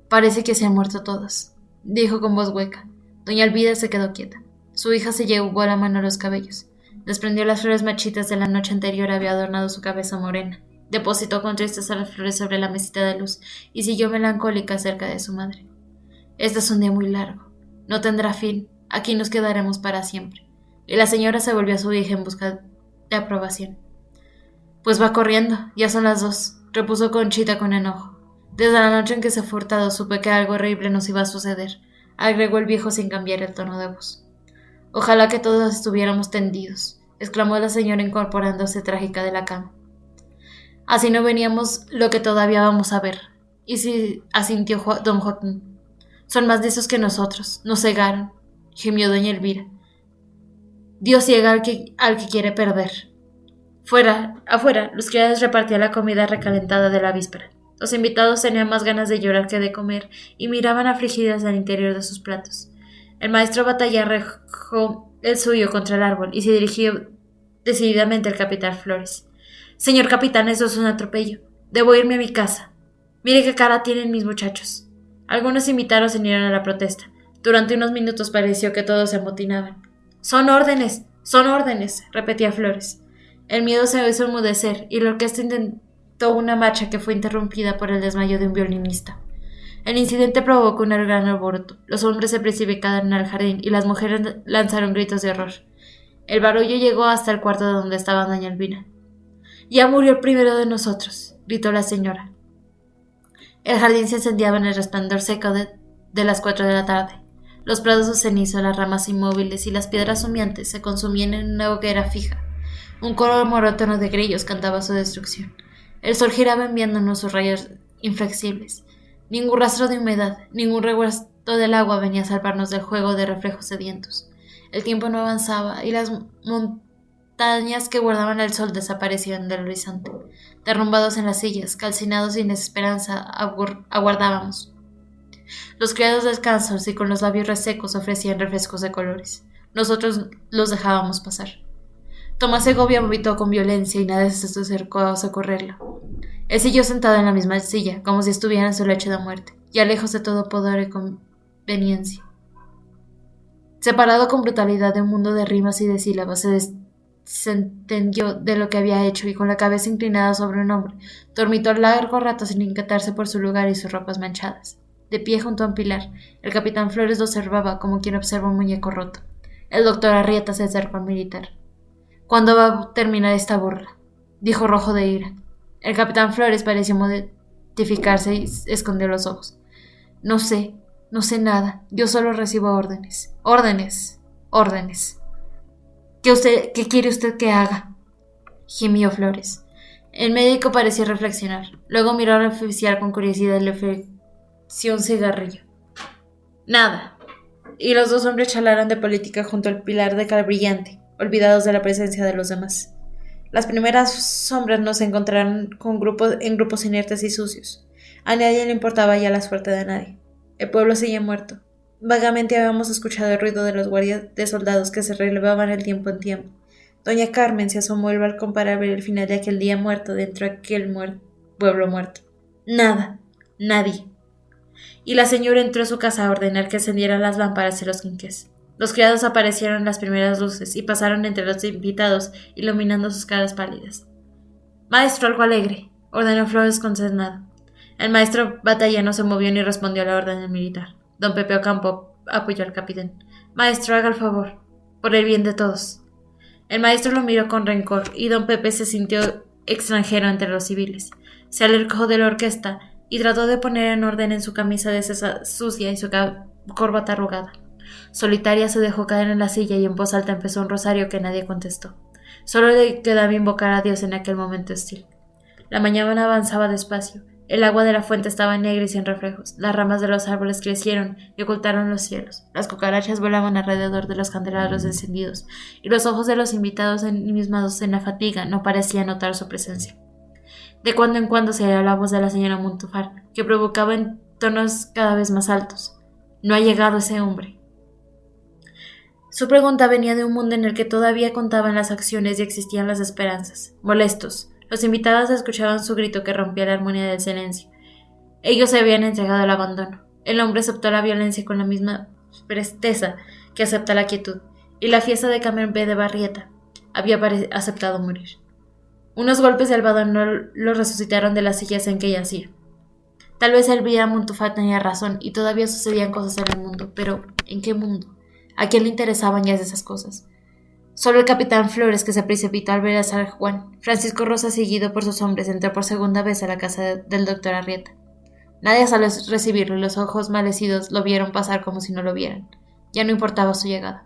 «Parece que se han muerto todos», dijo con voz hueca. Doña Elvira se quedó quieta. Su hija se llevó la mano a los cabellos. Desprendió las flores marchitas de la noche anterior había adornado su cabeza morena. Depositó con tristeza las flores sobre la mesita de luz y siguió melancólica cerca de su madre. Este es un día muy largo. No tendrá fin. Aquí nos quedaremos para siempre. Y la señora se volvió a su hija en busca de aprobación. Pues va corriendo. Ya son las 2, repuso Conchita con enojo. Desde la noche en que se fue Hurtado supe que algo horrible nos iba a suceder, agregó el viejo sin cambiar el tono de voz. Ojalá que todos estuviéramos tendidos, exclamó la señora incorporándose trágica de la cama. Así no veníamos lo que todavía vamos a ver. Y sí, asintió don Joaquín. Son más de esos que nosotros, nos cegaron, gimió doña Elvira. Dios ciega al que quiere perder. Afuera, los criados repartían la comida recalentada de la víspera. Los invitados tenían más ganas de llorar que de comer y miraban afligidas al interior de sus platos. El maestro Batalla arrojó el suyo contra el árbol y se dirigió decididamente al capitán Flores. Señor capitán, eso es un atropello. Debo irme a mi casa. Mire qué cara tienen mis muchachos. Algunos invitados se unieron a la protesta. Durante unos minutos pareció que todos se amotinaban. Son órdenes, repetía Flores. El miedo se hizo enmudecer y la orquesta intentó una marcha que fue interrumpida por el desmayo de un violinista. El incidente provocó un gran alboroto. Los hombres se precipitaron al jardín y las mujeres lanzaron gritos de horror. El barullo llegó hasta el cuarto donde estaba doña Elvira. Ya murió el primero de nosotros, gritó la señora. El jardín se incendiaba en el resplandor seco de las 4 de la tarde. Los prados de cenizo, las ramas inmóviles y las piedras humeantes se consumían en una hoguera fija. Un coro monótono de grillos cantaba su destrucción. El sol giraba enviándonos sus rayos inflexibles. Ningún rastro de humedad, ningún regusto del agua venía a salvarnos del juego de reflejos sedientos. El tiempo no avanzaba y las montañas que guardaban el sol desaparecían del horizonte. Derrumbados en las sillas, calcinados y sin esperanza, aguardábamos. Los criados descansos y con los labios resecos ofrecían refrescos de colores. Nosotros los dejábamos pasar. Tomás Segovia vomitó con violencia y nadie se acercó a socorrerlo. Él siguió sentado en la misma silla, como si estuviera en su lecho de muerte, ya lejos de todo poder y conveniencia. Separado con brutalidad de un mundo de rimas y de sílabas, se desentendió de lo que había hecho y con la cabeza inclinada sobre un hombro, dormitó largo rato sin inquietarse por su lugar y sus ropas manchadas. De pie junto a un pilar, el capitán Flores lo observaba como quien observa un muñeco roto. El doctor Arrieta se acercó al militar. ¿Cuándo va a terminar esta burla?, dijo rojo de ira. El capitán Flores pareció mortificarse y escondió los ojos. No sé nada. Yo solo recibo órdenes. Órdenes. ¿Qué quiere usted que haga?, gimió Flores. El médico pareció reflexionar. Luego miró al oficial con curiosidad y le ofreció un cigarrillo. Nada. Y los dos hombres charlaron de política junto al pilar de cal brillante, olvidados de la presencia de los demás. Las primeras sombras nos encontraron en grupos inertes y sucios. A nadie le importaba ya la suerte de nadie. El pueblo seguía muerto. Vagamente habíamos escuchado el ruido de los guardias de soldados que se relevaban de tiempo en tiempo. Doña Carmen se asomó al balcón para ver el final de aquel día muerto dentro de aquel pueblo muerto. Nada. Nadie. Y la señora entró a su casa a ordenar que encendieran las lámparas y los quinqués. Los criados aparecieron en las primeras luces y pasaron entre los invitados, iluminando sus caras pálidas. Maestro, algo alegre, ordenó Flores consternado. El maestro Batalla no se movió ni respondió a la orden del militar. Don Pepe Ocampo apoyó al capitán. Maestro, haga el favor, por el bien de todos. El maestro lo miró con rencor y don Pepe se sintió extranjero entre los civiles. Se alejó de la orquesta y trató de poner en orden en su camisa sucia y su corbata arrugada. Solitaria se dejó caer en la silla y en voz alta empezó un rosario que nadie contestó. Solo le quedaba invocar a Dios en aquel momento hostil. La mañana avanzaba despacio. El agua de la fuente estaba negra y sin reflejos. Las ramas de los árboles crecieron y ocultaron los cielos. Las cucarachas volaban alrededor de los candelabros encendidos, y los ojos de los invitados ensimismados en la fatiga no parecían notar su presencia. De cuando en cuando se oía la voz de la señora Montufar, que provocaba en tonos cada vez más altos. No ha llegado ese hombre. Su pregunta venía de un mundo en el que todavía contaban las acciones y existían las esperanzas. Molestos, los invitados escuchaban su grito que rompía la armonía del silencio. Ellos se habían entregado al abandono. El hombre aceptó la violencia con la misma presteza que acepta la quietud, y la fiesta de Camembert de Barrieta había aceptado morir. Unos golpes de albadón no lo resucitaron de las sillas en que yacía. Tal vez Elvira Montufat tenía razón y todavía sucedían cosas en el mundo, pero ¿en qué mundo? ¿A quién le interesaban ya esas cosas? Solo el capitán Flores, que se precipitó al ver a San Juan. Francisco Rosa, seguido por sus hombres, entró por segunda vez a la casa del doctor Arrieta. Nadie salió a recibirlo y los ojos malecidos lo vieron pasar como si no lo vieran. Ya no importaba su llegada.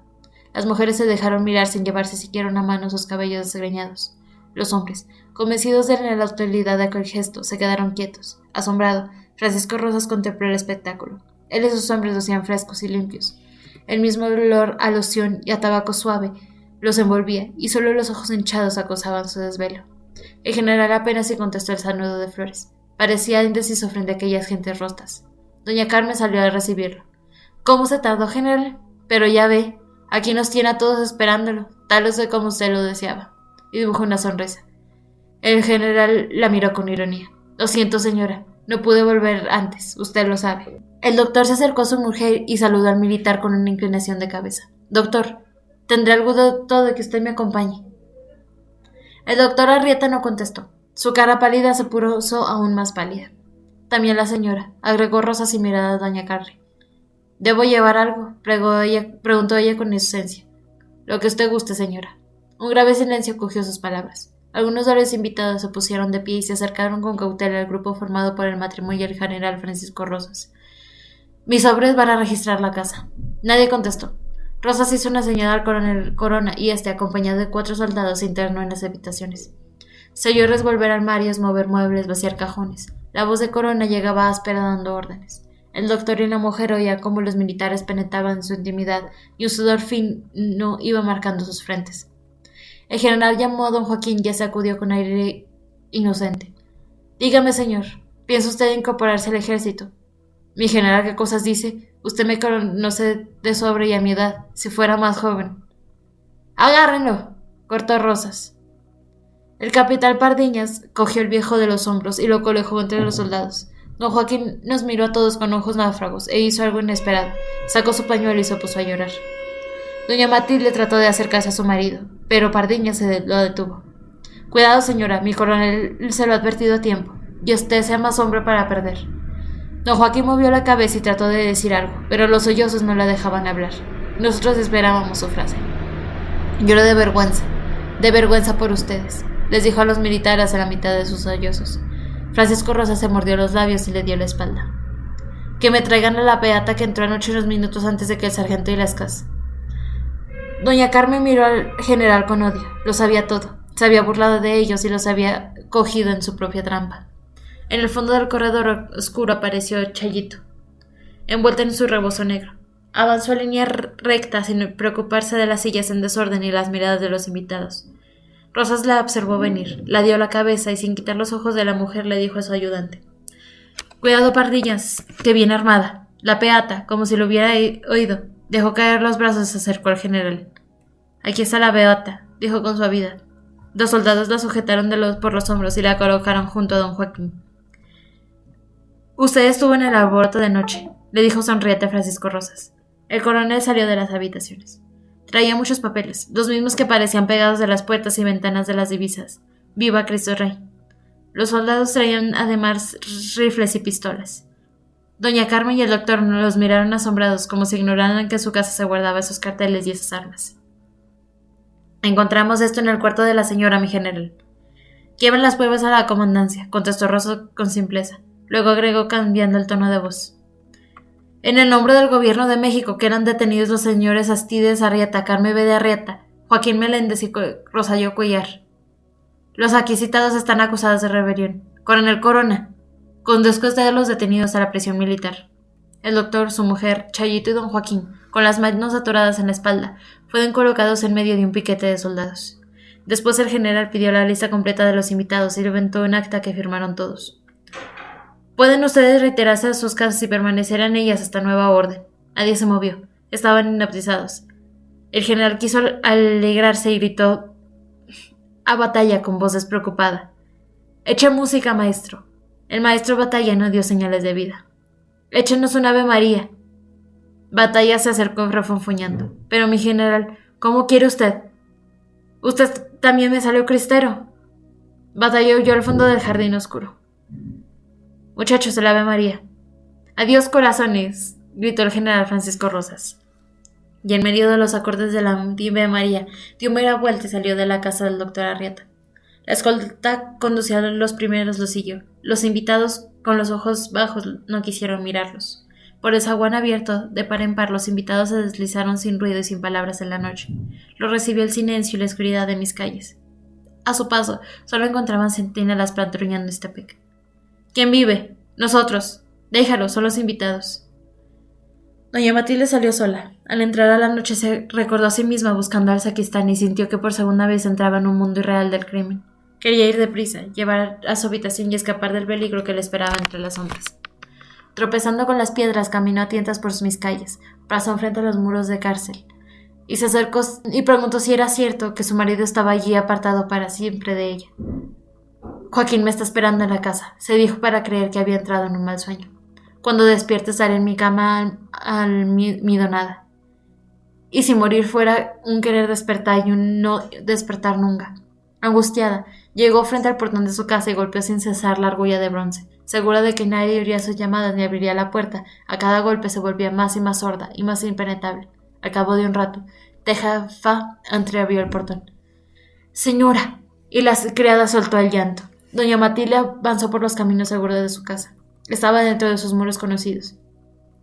Las mujeres se dejaron mirar sin llevarse siquiera una mano a sus cabellos desgreñados. Los hombres, convencidos de la utilidad de aquel gesto, se quedaron quietos. Asombrado, Francisco Rosas contempló el espectáculo. Él y sus hombres lucían frescos y limpios. El mismo olor a loción y a tabaco suave los envolvía, y solo los ojos hinchados acosaban su desvelo. El general apenas se contestó el saludo de Flores. Parecía indeciso frente a aquellas gentes rostras. Doña Carmen salió a recibirlo. ¿Cómo se tardó, general? Pero ya ve, aquí nos tiene a todos esperándolo, tal vez como usted lo deseaba. Y dibujó una sonrisa. El general la miró con ironía. Lo siento, señora, no pude volver antes, usted lo sabe. El doctor se acercó a su mujer y saludó al militar con una inclinación de cabeza. Doctor, tendré algún duda de que usted me acompañe. El doctor Arrieta no contestó. Su cara pálida se puso aún más pálida. También la señora, agregó Rosa sin mirar a doña Carrie. ¿Debo llevar algo?, preguntó ella con inocencia. Lo que usted guste, señora. Un grave silencio cogió sus palabras. Algunos de los invitados se pusieron de pie y se acercaron con cautela al grupo formado por el matrimonio y el general Francisco Rosas. Mis hombres van a registrar la casa. Nadie contestó. Rosas hizo una señal al coronel Corona y este, acompañado de 4 soldados, se internó en las habitaciones. Se oyó revolver armarios, mover muebles, vaciar cajones. La voz de Corona llegaba áspera dando órdenes. El doctor y la mujer oían cómo los militares penetraban en su intimidad y un sudor fino iba marcando sus frentes. El general llamó a don Joaquín y sacudió con aire inocente. Dígame, señor, ¿piensa usted incorporarse al ejército? Mi general, ¿qué cosas dice? Usted me conoce de sobra y a mi edad, si fuera más joven. ¡Agárrenlo!, cortó Rosas. El capitán Pardiñas cogió el viejo de los hombros y lo colocó entre los soldados. Don Joaquín nos miró a todos con ojos náufragos e hizo algo inesperado. Sacó su pañuelo y se puso a llorar. Doña Matilde trató de acercarse a su marido, pero Pardiñas lo detuvo. Cuidado, señora, mi coronel se lo ha advertido a tiempo, y usted sea más hombre para perder. Don Joaquín movió la cabeza y trató de decir algo, pero los sollozos no la dejaban hablar. Nosotros esperábamos su frase. Lloró de vergüenza por ustedes, les dijo a los militares a la mitad de sus sollozos. Francisco Rosa se mordió los labios y le dio la espalda. Que me traigan a la beata que entró anoche unos minutos antes de que el sargento Illescas. Doña Carmen miró al general con odio. Lo sabía todo. Se había burlado de ellos y los había cogido en su propia trampa. En el fondo del corredor oscuro apareció Chayito, envuelta en su rebozo negro. Avanzó en línea recta sin preocuparse de las sillas en desorden y las miradas de los invitados. Rosas la observó venir, la dio la cabeza y sin quitar los ojos de la mujer le dijo a su ayudante. Cuidado, Pardiñas, que viene armada. La beata, como si lo hubiera oído, dejó caer los brazos y se acercó al general. Aquí está la beata, dijo con suavidad. 2 soldados la sujetaron por los hombros y la colocaron junto a don Joaquín. Usted estuvo en el alboroto de noche, le dijo sonriente a Francisco Rosas. El coronel salió de las habitaciones. Traía muchos papeles, los mismos que parecían pegados de las puertas y ventanas de las divisas. ¡Viva Cristo Rey! Los soldados traían además rifles y pistolas. Doña Carmen y el doctor los miraron asombrados, como si ignoraran que en su casa se guardaban esos carteles y esas armas. Encontramos esto en el cuarto de la señora, mi general. Lleven las pruebas a la comandancia, contestó Rosa con simpleza. Luego agregó cambiando el tono de voz. En el nombre del gobierno de México quedan detenidos los señores Astides Arrieta, Carmen B. de Arrieta, Joaquín Meléndez y Rosario Cuellar. Los aquí citados están acusados de rebelión. Coronel Corona, conduzca usted a los detenidos a la prisión militar. El doctor, su mujer, Chayito y don Joaquín, con las manos atoradas en la espalda, fueron colocados en medio de un piquete de soldados. Después el general pidió la lista completa de los invitados y levantó un acta que firmaron todos. Pueden ustedes retirarse a sus casas y permanecer en ellas hasta nueva orden. Nadie se movió. Estaban hipnotizados. El general quiso alegrarse y gritó a Batalla con voz despreocupada. «Eche música, maestro». El maestro Batalla no dio señales de vida. Échenos un Ave María. Batalla se acercó refunfuñando. Pero mi general, ¿cómo quiere usted? Usted también me salió cristero. Batalla huyó al fondo del jardín oscuro. Muchachos, el Ave María. Adiós, corazones, gritó el general Francisco Rosas. Y en medio de los acordes de la Ave María, dio media vuelta y salió de la casa del doctor Arrieta. La escolta conducía a los primeros, lo siguió. Los invitados, con los ojos bajos, no quisieron mirarlos. Por el zaguán abierto, de par en par, los invitados se deslizaron sin ruido y sin palabras en la noche. Los recibió el silencio y la oscuridad de mis calles. A su paso, solo encontraban centinelas patrullando Ixtepec. ¿Quién vive? Nosotros. Déjalo, son los invitados. Doña Matilde salió sola. Al entrar a la noche se recordó a sí misma buscando al sacristán y sintió que por segunda vez entraba en un mundo irreal del crimen. Quería ir deprisa, llevar a su habitación y escapar del peligro que le esperaba entre las sombras. Tropezando con las piedras, caminó a tientas por mis calles, pasó frente a los muros de cárcel, y se acercó y preguntó si era cierto que su marido estaba allí apartado para siempre de ella. Joaquín me está esperando en la casa, se dijo para creer que había entrado en un mal sueño. Cuando despierte estaré en mi cama almidonada. Y si morir fuera un querer despertar y un no despertar nunca. Angustiada, llegó frente al portón de su casa y golpeó sin cesar la argolla de bronce. Segura de que nadie oiría sus llamadas ni abriría la puerta, a cada golpe se volvía más y más sorda y más impenetrable. Al cabo de un rato, Tejafa entreabrió el portón. ¡Señora! Y la criada soltó el llanto. Doña Matilde avanzó por los caminos seguros de su casa. Estaba dentro de sus muros conocidos,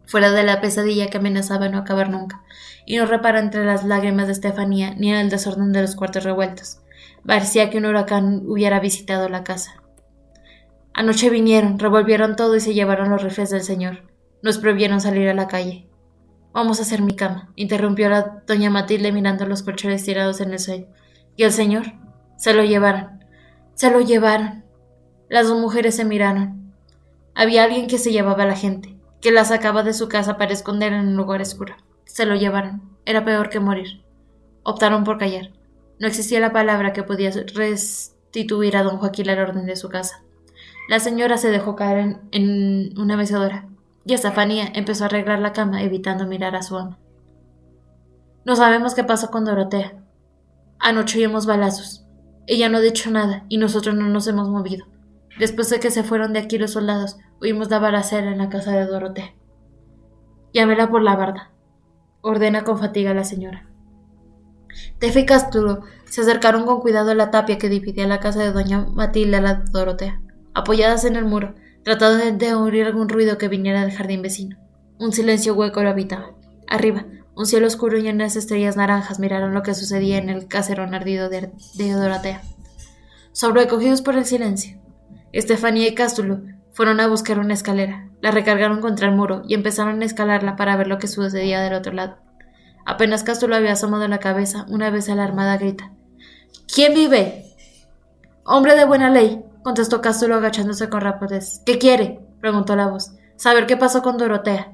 fuera de la pesadilla que amenazaba no acabar nunca, y no reparó entre las lágrimas de Estefanía ni en el desorden de los cuartos revueltos. Parecía que un huracán hubiera visitado la casa. Anoche vinieron, revolvieron todo y se llevaron los rifles del señor. Nos prohibieron salir a la calle. Vamos a hacer mi cama, interrumpió la doña Matilde mirando los colchones tirados en el suelo. ¿Y el señor? Se lo llevaron. Se lo llevaron. Las dos mujeres se miraron. Había alguien que se llevaba a la gente, que la sacaba de su casa para esconder en un lugar oscuro. Se lo llevaron. Era peor que morir. Optaron por callar. No existía la palabra que podía restituir a don Joaquín el orden de su casa. La señora se dejó caer en una mecedora, y Estefanía empezó a arreglar la cama, evitando mirar a su ama. No sabemos qué pasó con Dorotea. Anoche oímos balazos. Ella no ha dicho nada, y nosotros no nos hemos movido. Después de que se fueron de aquí los soldados, oímos la balacera en la casa de Dorotea. Llámela por la barda, ordena con fatiga la señora. Tefa y Cástulo se acercaron con cuidado a la tapia que dividía la casa de doña Matilde a la de Dorotea. Apoyadas en el muro, tratando de oír algún ruido que viniera del jardín vecino. Un silencio hueco lo habitaba. Arriba, un cielo oscuro y unas estrellas naranjas miraron lo que sucedía en el caserón ardido de Dorotea. Sobrecogidos por el silencio, Estefanía y Cástulo fueron a buscar una escalera, la recargaron contra el muro y empezaron a escalarla para ver lo que sucedía del otro lado. Apenas Cástulo había asomado la cabeza, una vez alarmada grita: ¿Quién vive? Hombre de buena ley, contestó Cástulo agachándose con rapidez. ¿Qué quiere?, preguntó la voz. Saber qué pasó con Dorotea.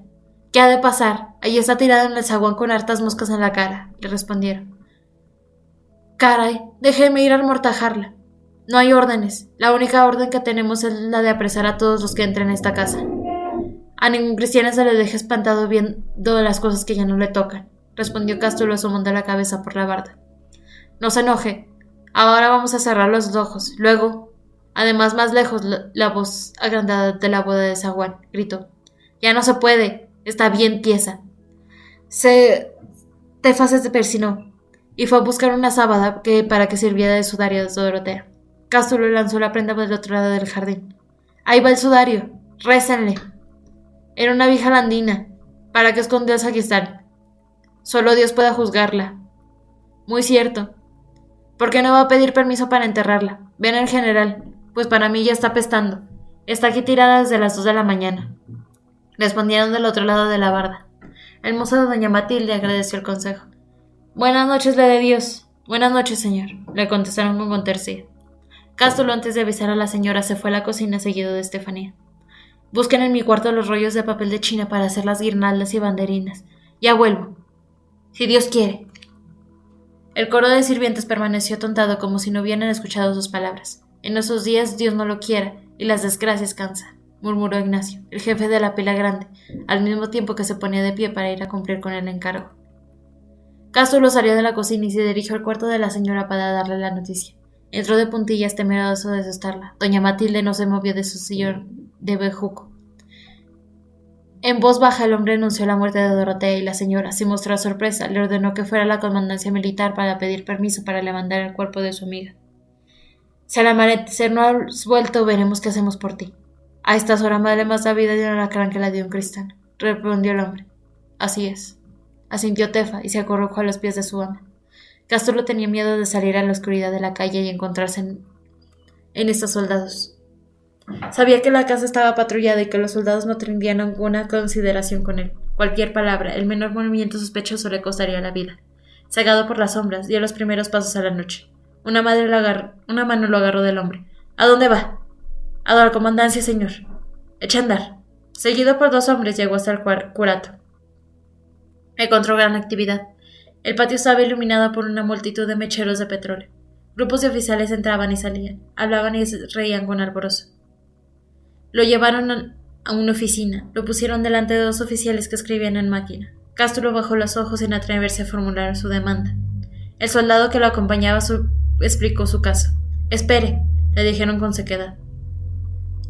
¿Qué ha de pasar? Allí está tirada en el zaguán con hartas moscas en la cara, le respondieron. Caray, déjeme ir a amortajarla. No hay órdenes. La única orden que tenemos es la de apresar a todos los que entren en esta casa. A ningún cristiano se le deja espantado viendo las cosas que ya no le tocan, respondió Cástulo asomando la cabeza por la barda. No se enoje. Ahora vamos a cerrar los ojos. Luego, además más lejos, la voz agrandada de la boda de zaguán gritó. Ya no se puede. Está bien tiesa. Tefa se persinó y fue a buscar una sábana para que sirviera de sudario de Dorotea. Cástulo lanzó la prenda por el otro lado del jardín. Ahí va el sudario. Récenle. Era una vieja landina. ¿Para qué escondió el sacristán? Solo Dios puede juzgarla. Muy cierto. ¿Por qué no va a pedir permiso para enterrarla? Ven al general, pues para mí ya está apestando. Está aquí tirada desde las 2 de la mañana. Respondieron del otro lado de la barda. El mozo de doña Matilde agradeció el consejo. Buenas noches, le de Dios. Buenas noches, señor, le contestaron con contercía. Cástulo, antes de avisar a la señora, se fue a la cocina seguido de Estefanía. Busquen en mi cuarto los rollos de papel de China para hacer las guirnaldas y banderinas. Ya vuelvo. Si Dios quiere. El coro de sirvientes permaneció atontado como si no hubieran escuchado sus palabras. En esos días Dios no lo quiera y las desgracias cansan. murmuró Ignacio, el jefe de la pila grande, al mismo tiempo que se ponía de pie para ir a cumplir con el encargo. Cástulo salió de la cocina y se dirigió al cuarto de la señora para darle la noticia. Entró de puntillas, temeroso de asustarla. Doña Matilde no se movió de su sillón de bejuco. En voz baja el hombre anunció la muerte de Dorotea y la señora, sin mostrar sorpresa, le ordenó que fuera a la comandancia militar para pedir permiso para levantar el cuerpo de su amiga. Si al amanecer no has vuelto, veremos qué hacemos por ti. A estas horas vale más la vida de un alacrán que la de un cristiano, respondió el hombre. Así es, asintió Tefa y se acurrucó a los pies de su ama. Cástulo tenía miedo de salir a la oscuridad de la calle y encontrarse en estos soldados. Sabía que la casa estaba patrullada y que los soldados no tendrían ninguna consideración con él. Cualquier palabra, el menor movimiento sospechoso le costaría la vida. Cegado por las sombras, dio los primeros pasos a la noche. Una mano lo agarró del hombre. ¿A dónde va? A la comandancia, señor. Echa a andar. Seguido por 2 hombres, llegó hasta el curato. Encontró gran actividad. El patio estaba iluminado por una multitud de mecheros de petróleo. Grupos de oficiales entraban y salían, hablaban y reían con alborozo. Lo llevaron a una oficina, lo pusieron delante de 2 oficiales que escribían en máquina. Cástulo bajó los ojos sin atreverse a formular su demanda. El soldado que lo acompañaba explicó su caso. Espere, le dijeron con sequedad.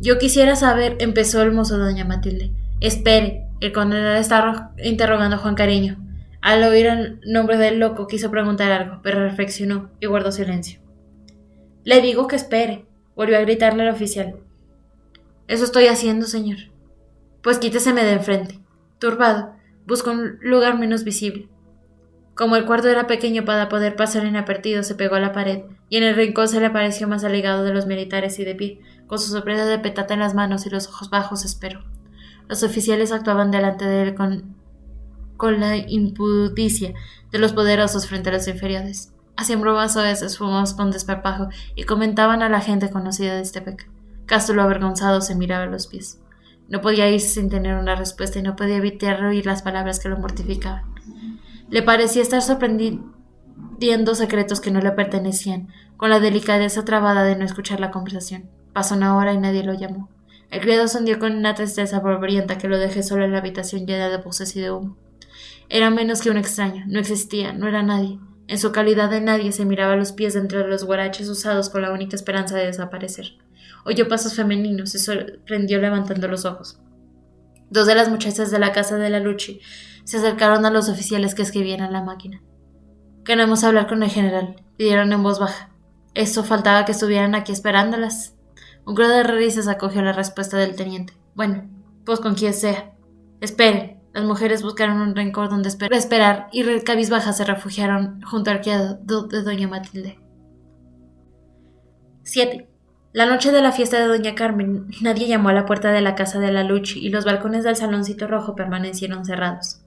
Yo quisiera saber, empezó el mozo de doña Matilde. Espere, el coronel está interrogando a Juan Cariño. Al oír el nombre del loco quiso preguntar algo, pero reflexionó y guardó silencio. Le digo que espere, volvió a gritarle al oficial. Eso estoy haciendo, señor. Pues quíteseme de enfrente. Turbado, buscó un lugar menos visible. Como el cuarto era pequeño para poder pasar inadvertido, se pegó a la pared, y en el rincón se le pareció más aligado de los militares y de pie, con su sorpresa de petate en las manos y los ojos bajos, esperó. Los oficiales actuaban delante de él con la impudicia de los poderosos frente a los inferiores. Hacían bromas soeces, fumados con desparpajo, y comentaban a la gente conocida de Ixtepec. Cástulo, avergonzado, se miraba a los pies. No podía irse sin tener una respuesta y no podía evitar oír las palabras que lo mortificaban. Le parecía estar sorprendiendo secretos que no le pertenecían, con la delicadeza trabada de no escuchar la conversación. Pasó una hora y nadie lo llamó. El criado se hundió con una tristeza polvorienta que lo dejó solo en la habitación llena de voces y de humo. Era menos que un extraño, no existía, no era nadie. En su calidad de nadie se miraba a los pies dentro de los guaraches usados con la única esperanza de desaparecer. Oyó pasos femeninos y se sorprendió levantando los ojos. 2 de las muchachas de la casa de la Lucci se acercaron a los oficiales que escribían en la máquina. Queremos hablar con el general, pidieron en voz baja. Esto faltaba que estuvieran aquí esperándolas. Un coro de risas acogió la respuesta del teniente. Bueno, pues con quien sea. Esperen. Las mujeres buscaron un rincón donde esperar y cabizbajas se refugiaron junto al criado de doña Matilde. 7. La noche de la fiesta de doña Carmen, nadie llamó a la puerta de la casa de la Lucci y los balcones del saloncito rojo permanecieron cerrados.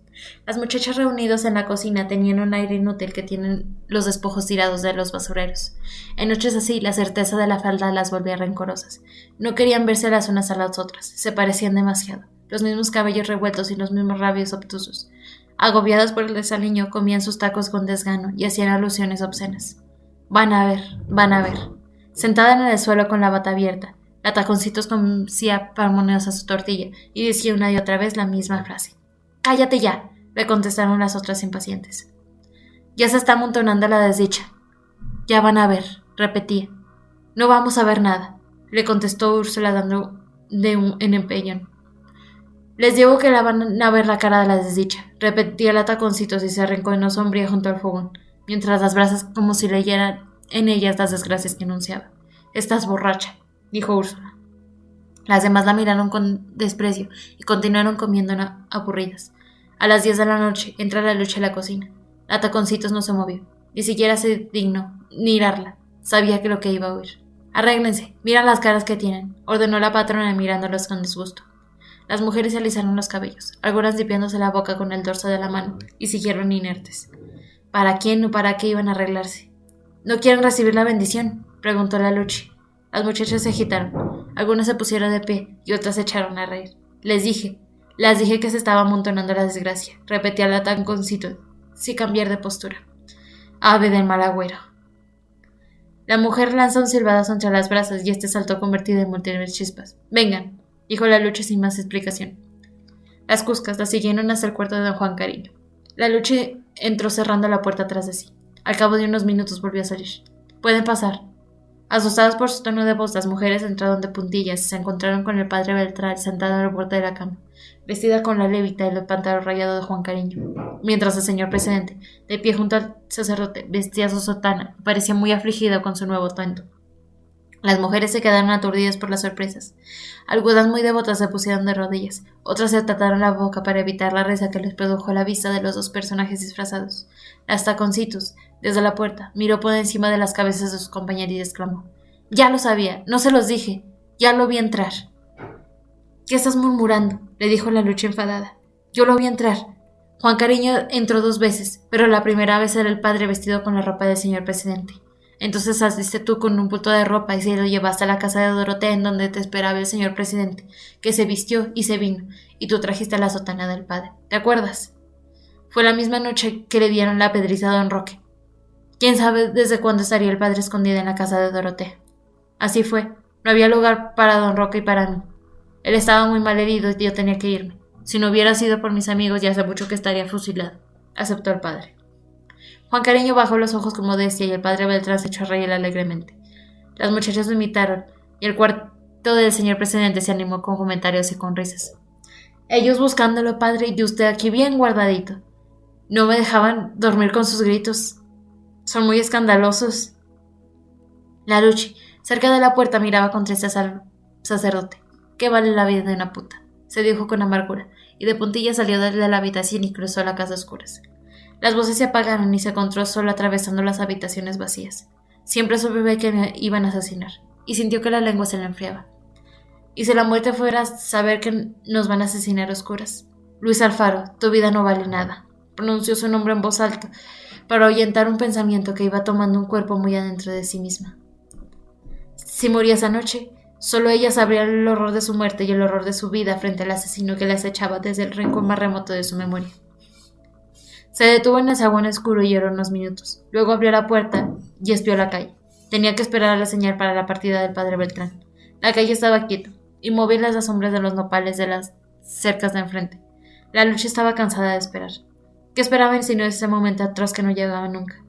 Las muchachas reunidas en la cocina tenían un aire inútil que tienen los despojos tirados de los basureros. En noches así, la certeza de la falda las volvía rencorosas. No querían verse las unas a las otras, se parecían demasiado. Los mismos cabellos revueltos y los mismos labios obtusos. Agobiadas por el desaliño, comían sus tacos con desgano y hacían alusiones obscenas. Van a ver, van a ver. Sentada en el suelo con la bata abierta, la taconcitos comía parmoniosa su tortilla y decía una y otra vez la misma frase. «¡Cállate ya!», le contestaron las otras impacientes. «Ya se está amontonando la desdicha». «Ya van a ver», repetía. «No vamos a ver nada», le contestó Úrsula dando en empellón. «Les digo que la van a ver la cara de la desdicha», repetía la taconcitos y se arrancó en sombría junto al fogón, mientras las brasas como si leyeran en ellas las desgracias que anunciaba. «Estás borracha», dijo Úrsula. Las demás la miraron con desprecio y continuaron comiendo aburridas. A las 10 de la noche entra la Lucci a la cocina. La taconcitos no se movió, ni siquiera se dignó mirarla. Sabía que lo que iba a oír. «Arréglense, mira las caras que tienen», ordenó la patrona mirándolos con disgusto. Las mujeres se alisaron los cabellos, algunas limpiándose la boca con el dorso de la mano, y siguieron inertes. ¿Para quién o para qué iban a arreglarse? ¿No quieren recibir la bendición?, preguntó la Lucci. Las muchachas se agitaron, algunas se pusieron de pie y otras se echaron a reír. Les dije que se estaba amontonando la desgracia, repetía la taconcito, sin cambiar de postura. Ave del mal agüero. La mujer lanzó un silbazo entre las brasas y este saltó convertido en múltiples chispas. Vengan, dijo la Luchi sin más explicación. Las cuscas la siguieron hasta el cuarto de don Juan Cariño. La Luchi entró cerrando la puerta tras de sí. Al cabo de unos minutos volvió a salir. «Pueden pasar». Asustadas por su tono de voz, las mujeres entraron de puntillas y se encontraron con el padre Beltrán sentado en el borde de la cama, vestida con la levita y el pantalón rayado de Juan Cariño, mientras el señor presidente, de pie junto al sacerdote, vestía su sotana y parecía muy afligido con su nuevo atuendo. Las mujeres se quedaron aturdidas por las sorpresas. Algunas muy devotas se pusieron de rodillas, otras se taparon la boca para evitar la risa que les produjo la vista de los dos personajes disfrazados. Las taconcitos, desde la puerta, miró por encima de las cabezas de sus compañeros y exclamó: «Ya lo sabía, no se los dije, ya lo vi entrar». «¿Qué estás murmurando?», le dijo la Luchi enfadada. «Yo lo vi entrar. Juan Cariño entró 2 veces, pero la primera vez era el padre vestido con la ropa del señor presidente. Entonces saliste tú con un bulto de ropa y se lo llevaste a la casa de Dorotea en donde te esperaba el señor presidente, que se vistió y se vino, y tú trajiste la sotana del padre. ¿Te acuerdas? Fue la misma noche que le dieron la pedriza a don Roque. ¿Quién sabe desde cuándo estaría el padre escondido en la casa de Dorotea? Así fue, no había lugar para don Roque y para mí. Él estaba muy mal herido y yo tenía que irme. Si no hubiera sido por mis amigos ya hace mucho que estaría fusilado», aceptó el padre. Juan Cariño bajó los ojos con modestia y el padre Beltrán se echó a reír alegremente. Las muchachas lo imitaron y el cuarto del señor presidente se animó con comentarios y con risas. «Ellos buscándolo, padre, y usted aquí bien guardadito. No me dejaban dormir con sus gritos. Son muy escandalosos». La Luchi, cerca de la puerta, miraba con tristeza al sacerdote. «¿Qué vale la vida de una puta?», se dijo con amargura, y de puntillas salió de la habitación y cruzó la casa a oscuras. Las voces se apagaron y se encontró solo atravesando las habitaciones vacías. Siempre supe que me iban a asesinar, y sintió que la lengua se le enfriaba. «¿Y si la muerte fuera saber que nos van a asesinar a oscuras? Luis Alfaro, tu vida no vale nada», pronunció su nombre en voz alta, para ahuyentar un pensamiento que iba tomando un cuerpo muy adentro de sí misma. Si moría esa noche, solo ella sabría el horror de su muerte y el horror de su vida frente al asesino que la acechaba desde el rincón más remoto de su memoria. Se detuvo en el zaguán oscuro y lloró unos minutos. Luego abrió la puerta y espió a la calle. Tenía que esperar a la señal para la partida del padre Beltrán. La calle estaba quieta, inmóviles las sombras de los nopales de las cercas de enfrente. La Luchi estaba cansada de esperar. ¿Qué esperaban sino ese momento atroz que no llegaba nunca?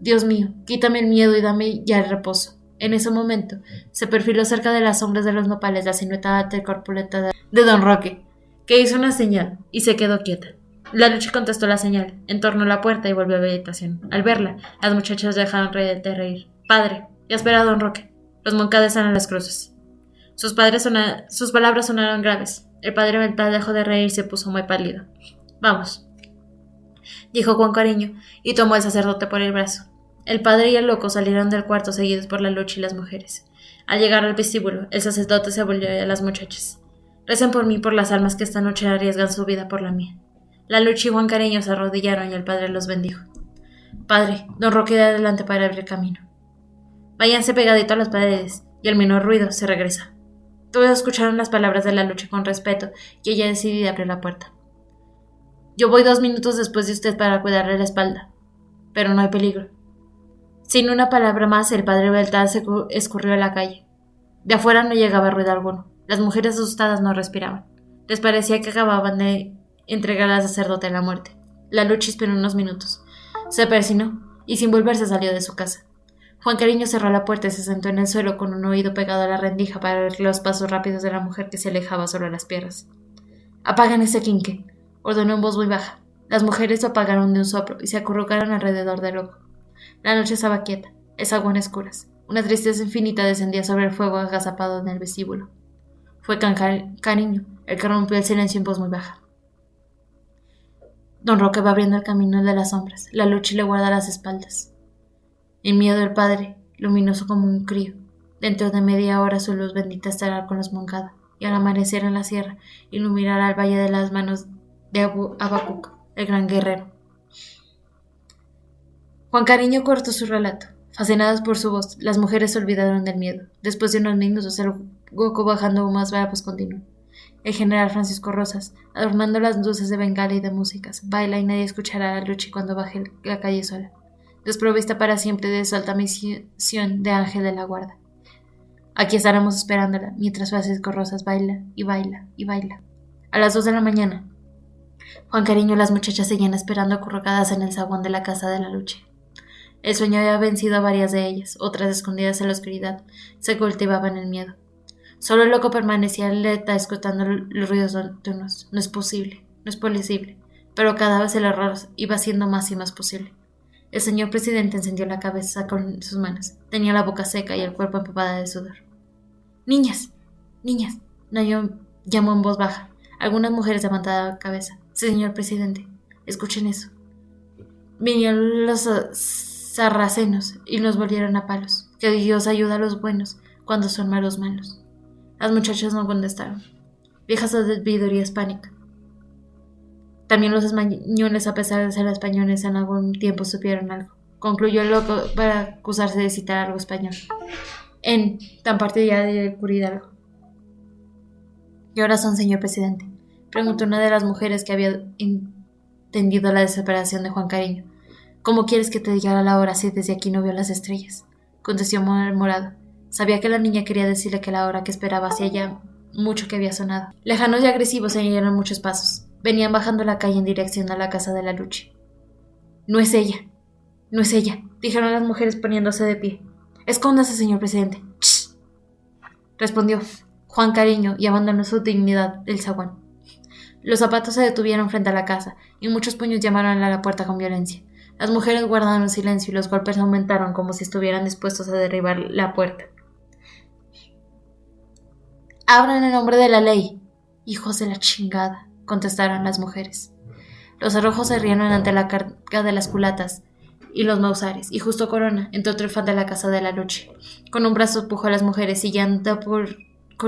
«Dios mío, quítame el miedo y dame ya el reposo». En ese momento, se perfiló cerca de las sombras de los nopales la silueta alta y corpulenta de don Roque, que hizo una señal y se quedó quieta. La Luchi contestó la señal, entornó la puerta y volvió a la habitación. Al verla, las muchachas dejaron de reír. «Padre, ya espera don Roque. Los Moncada están en las cruces». Sus palabras sonaron graves. El padre Beltrán dejó de reír y se puso muy pálido. «Vamos», dijo Juan Cariño, y tomó al sacerdote por el brazo. El padre y el loco salieron del cuarto seguidos por la Luchi y las mujeres. Al llegar al vestíbulo, el sacerdote se volvió a las muchachas. «Recen por mí, por las almas que esta noche arriesgan su vida por la mía». La Luchi y Juan Cariño se arrodillaron y el padre los bendijo. «Padre, don Roque de adelante para abrir camino. Váyanse pegadito a las paredes, y al menor ruido se regresa». Todos escucharon las palabras de la Luchi con respeto, y ella decidida abrió la puerta. «Yo voy 2 minutos después de usted para cuidarle la espalda, pero no hay peligro». Sin una palabra más, el padre Beltrán se escurrió a la calle. De afuera no llegaba ruido alguno. Las mujeres asustadas no respiraban. Les parecía que acababan de entregar al sacerdote a la muerte. La Luchi esperó unos minutos. Se persinó y sin volverse salió de su casa. Juan Cariño cerró la puerta y se sentó en el suelo con un oído pegado a la rendija para ver los pasos rápidos de la mujer que se alejaba sobre las piernas. «Apagan ese quinqué», ordenó en voz muy baja. Las mujeres lo apagaron de un soplo y se acurrucaron alrededor del loco. La noche estaba quieta, el zaguán a oscuras. Una tristeza infinita descendía sobre el fuego agazapado en el vestíbulo. Fue Cariño el que rompió el silencio en voz muy baja. Don Roque va abriendo el camino de las sombras. La Luchi le guarda las espaldas. El miedo del padre, luminoso como un crío. Dentro de media hora su luz bendita estará con los Moncada, y al amanecer en la sierra iluminará el valle de las manos de Habacuc, el gran guerrero. Juan Cariño cortó su relato. Fascinadas por su voz, las mujeres se olvidaron del miedo. Después de unos minutos, el hueco bajando aún más bravos continuó. El general Francisco Rosas, adornando las luces de bengala y de músicas, baila y nadie escuchará a la Luchi cuando baje la calle sola, desprovista para siempre de su alta misión de ángel de la guarda. Aquí estaremos esperándola, mientras Francisco Rosas baila y baila y baila. A las 2 de la mañana, Juan Cariño y las muchachas seguían esperando acurrucadas en el zaguán de la casa de la Luche. El sueño había vencido a varias de ellas, otras escondidas en la oscuridad, se cultivaban el miedo. Solo el loco permanecía alerta escuchando los ruidos nocturnos. No es posible, no es posible, pero cada vez el horror iba siendo más y más posible. El señor presidente encendió la cabeza con sus manos. Tenía la boca seca y el cuerpo empapada de sudor. ¡Niñas! ¡Niñas! Nayo llamó en voz baja. Algunas mujeres levantaban la cabeza. Señor presidente, escuchen eso. Vinieron los sarracenos y nos volvieron a palos. Que Dios ayuda a los buenos cuando son malos malos. Las muchachas no contestaron. Viejas sabiduría hispánica. También los españoles, a pesar de ser españoles, en algún tiempo supieron algo. Concluyó el loco para acusarse de citar algo español. En tan partidario de Curidalgo. ¿Qué horas son, señor presidente? Preguntó una de las mujeres que había entendido la desesperación de Juan Cariño. ¿Cómo quieres que te diga la hora si desde aquí no veo las estrellas? Contestó Morado. Sabía que la niña quería decirle que la hora que esperaba hacía ya mucho que había sonado. Lejanos y agresivos se oyeron muchos pasos. Venían bajando la calle en dirección a la casa de la Luche. No es ella, no es ella, dijeron las mujeres poniéndose de pie. Escóndase, señor presidente. ¡Shh! Respondió Juan Cariño y abandonó su dignidad del zaguán. Los zapatos se detuvieron frente a la casa y muchos puños llamaron a la puerta con violencia. Las mujeres guardaron silencio y los golpes aumentaron como si estuvieran dispuestos a derribar la puerta. Abran en nombre de la ley, hijos de la chingada, contestaron las mujeres. Los arrojos se rieron ante la carga de las culatas y los mausares, y justo Corona entró triunfante a la casa de la Luche. Con un brazo empujó a las mujeres y guiando por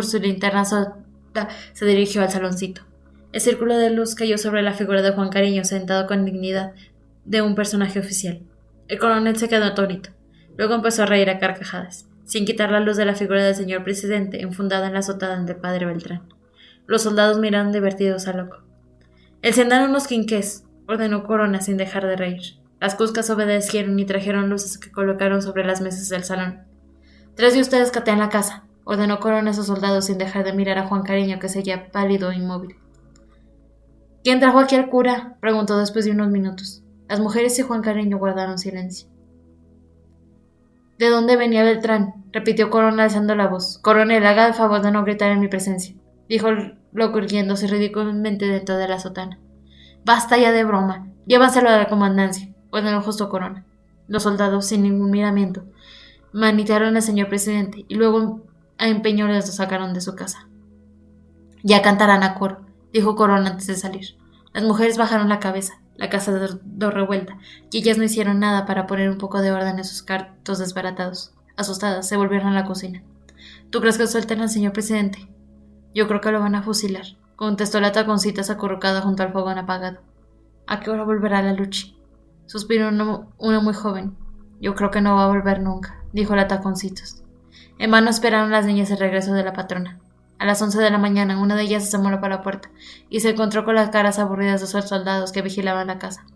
su linterna sota, se dirigió al saloncito. El círculo de luz cayó sobre la figura de Juan Cariño, sentado con dignidad de un personaje oficial. El coronel se quedó atónito. Luego empezó a reír a carcajadas, sin quitar la luz de la figura del señor presidente, enfundada en la sotana del padre Beltrán. Los soldados miraron divertidos al loco. Encendaron los quinqués, ordenó Corona sin dejar de reír. Las cuscas obedecieron y trajeron luces que colocaron sobre las mesas del salón. 3 de ustedes catean la casa, ordenó Corona a sus soldados sin dejar de mirar a Juan Cariño, que seguía pálido e inmóvil. ¿Quién trajo aquí al cura?, preguntó después de unos minutos. Las mujeres y Juan Cariño guardaron silencio. ¿De dónde venía Beltrán?, repitió Corona alzando la voz. Coronel, haga el favor de no gritar en mi presencia, dijo el loco irguiéndose ridículamente dentro de la sotana. Basta ya de broma, llévanselo a la comandancia, ordenó justo Corona. Los soldados, sin ningún miramiento, manitearon al señor presidente y luego a empeño les lo sacaron de su casa. Ya cantarán a coro, dijo Corona antes de salir. Las mujeres bajaron la cabeza, la casa quedó revuelta, y ellas no hicieron nada para poner un poco de orden en sus cartos desbaratados. Asustadas, se volvieron a la cocina. ¿Tú crees que suelten al señor presidente? Yo creo que lo van a fusilar, contestó la taconcitas acurrucada junto al fogón apagado. ¿A qué hora volverá la Luche? Suspiró una muy joven. Yo creo que no va a volver nunca, dijo la taconcitos. En vano esperaron las niñas el regreso de la patrona. A las 11 de la mañana, una de ellas se asomó por la puerta y se encontró con las caras aburridas de sus soldados que vigilaban la casa.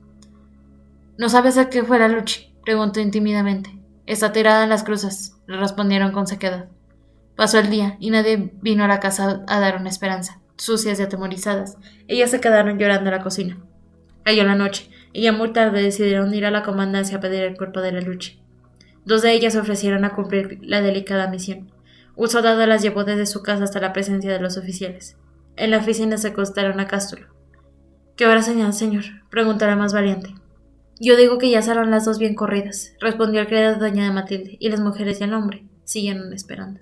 ¿No sabes a qué fue la Luche?, preguntó tímidamente. Está tirada en las cruces, le respondieron con sequedad. Pasó el día y nadie vino a la casa a dar una esperanza. Sucias y atemorizadas, ellas se quedaron llorando en la cocina. Cayó la noche y ya muy tarde decidieron ir a la comandancia a pedir el cuerpo de la Luche. 2 de ellas se ofrecieron a cumplir la delicada misión. Un soldado las llevó desde su casa hasta la presencia de los oficiales. En la oficina se acostaron a Cástulo. ¿Qué hora señal, señor?, preguntó la más valiente. Yo digo que ya serán las 2 bien corridas, respondió el criado doña de Matilde, y las mujeres y el hombre siguieron esperando.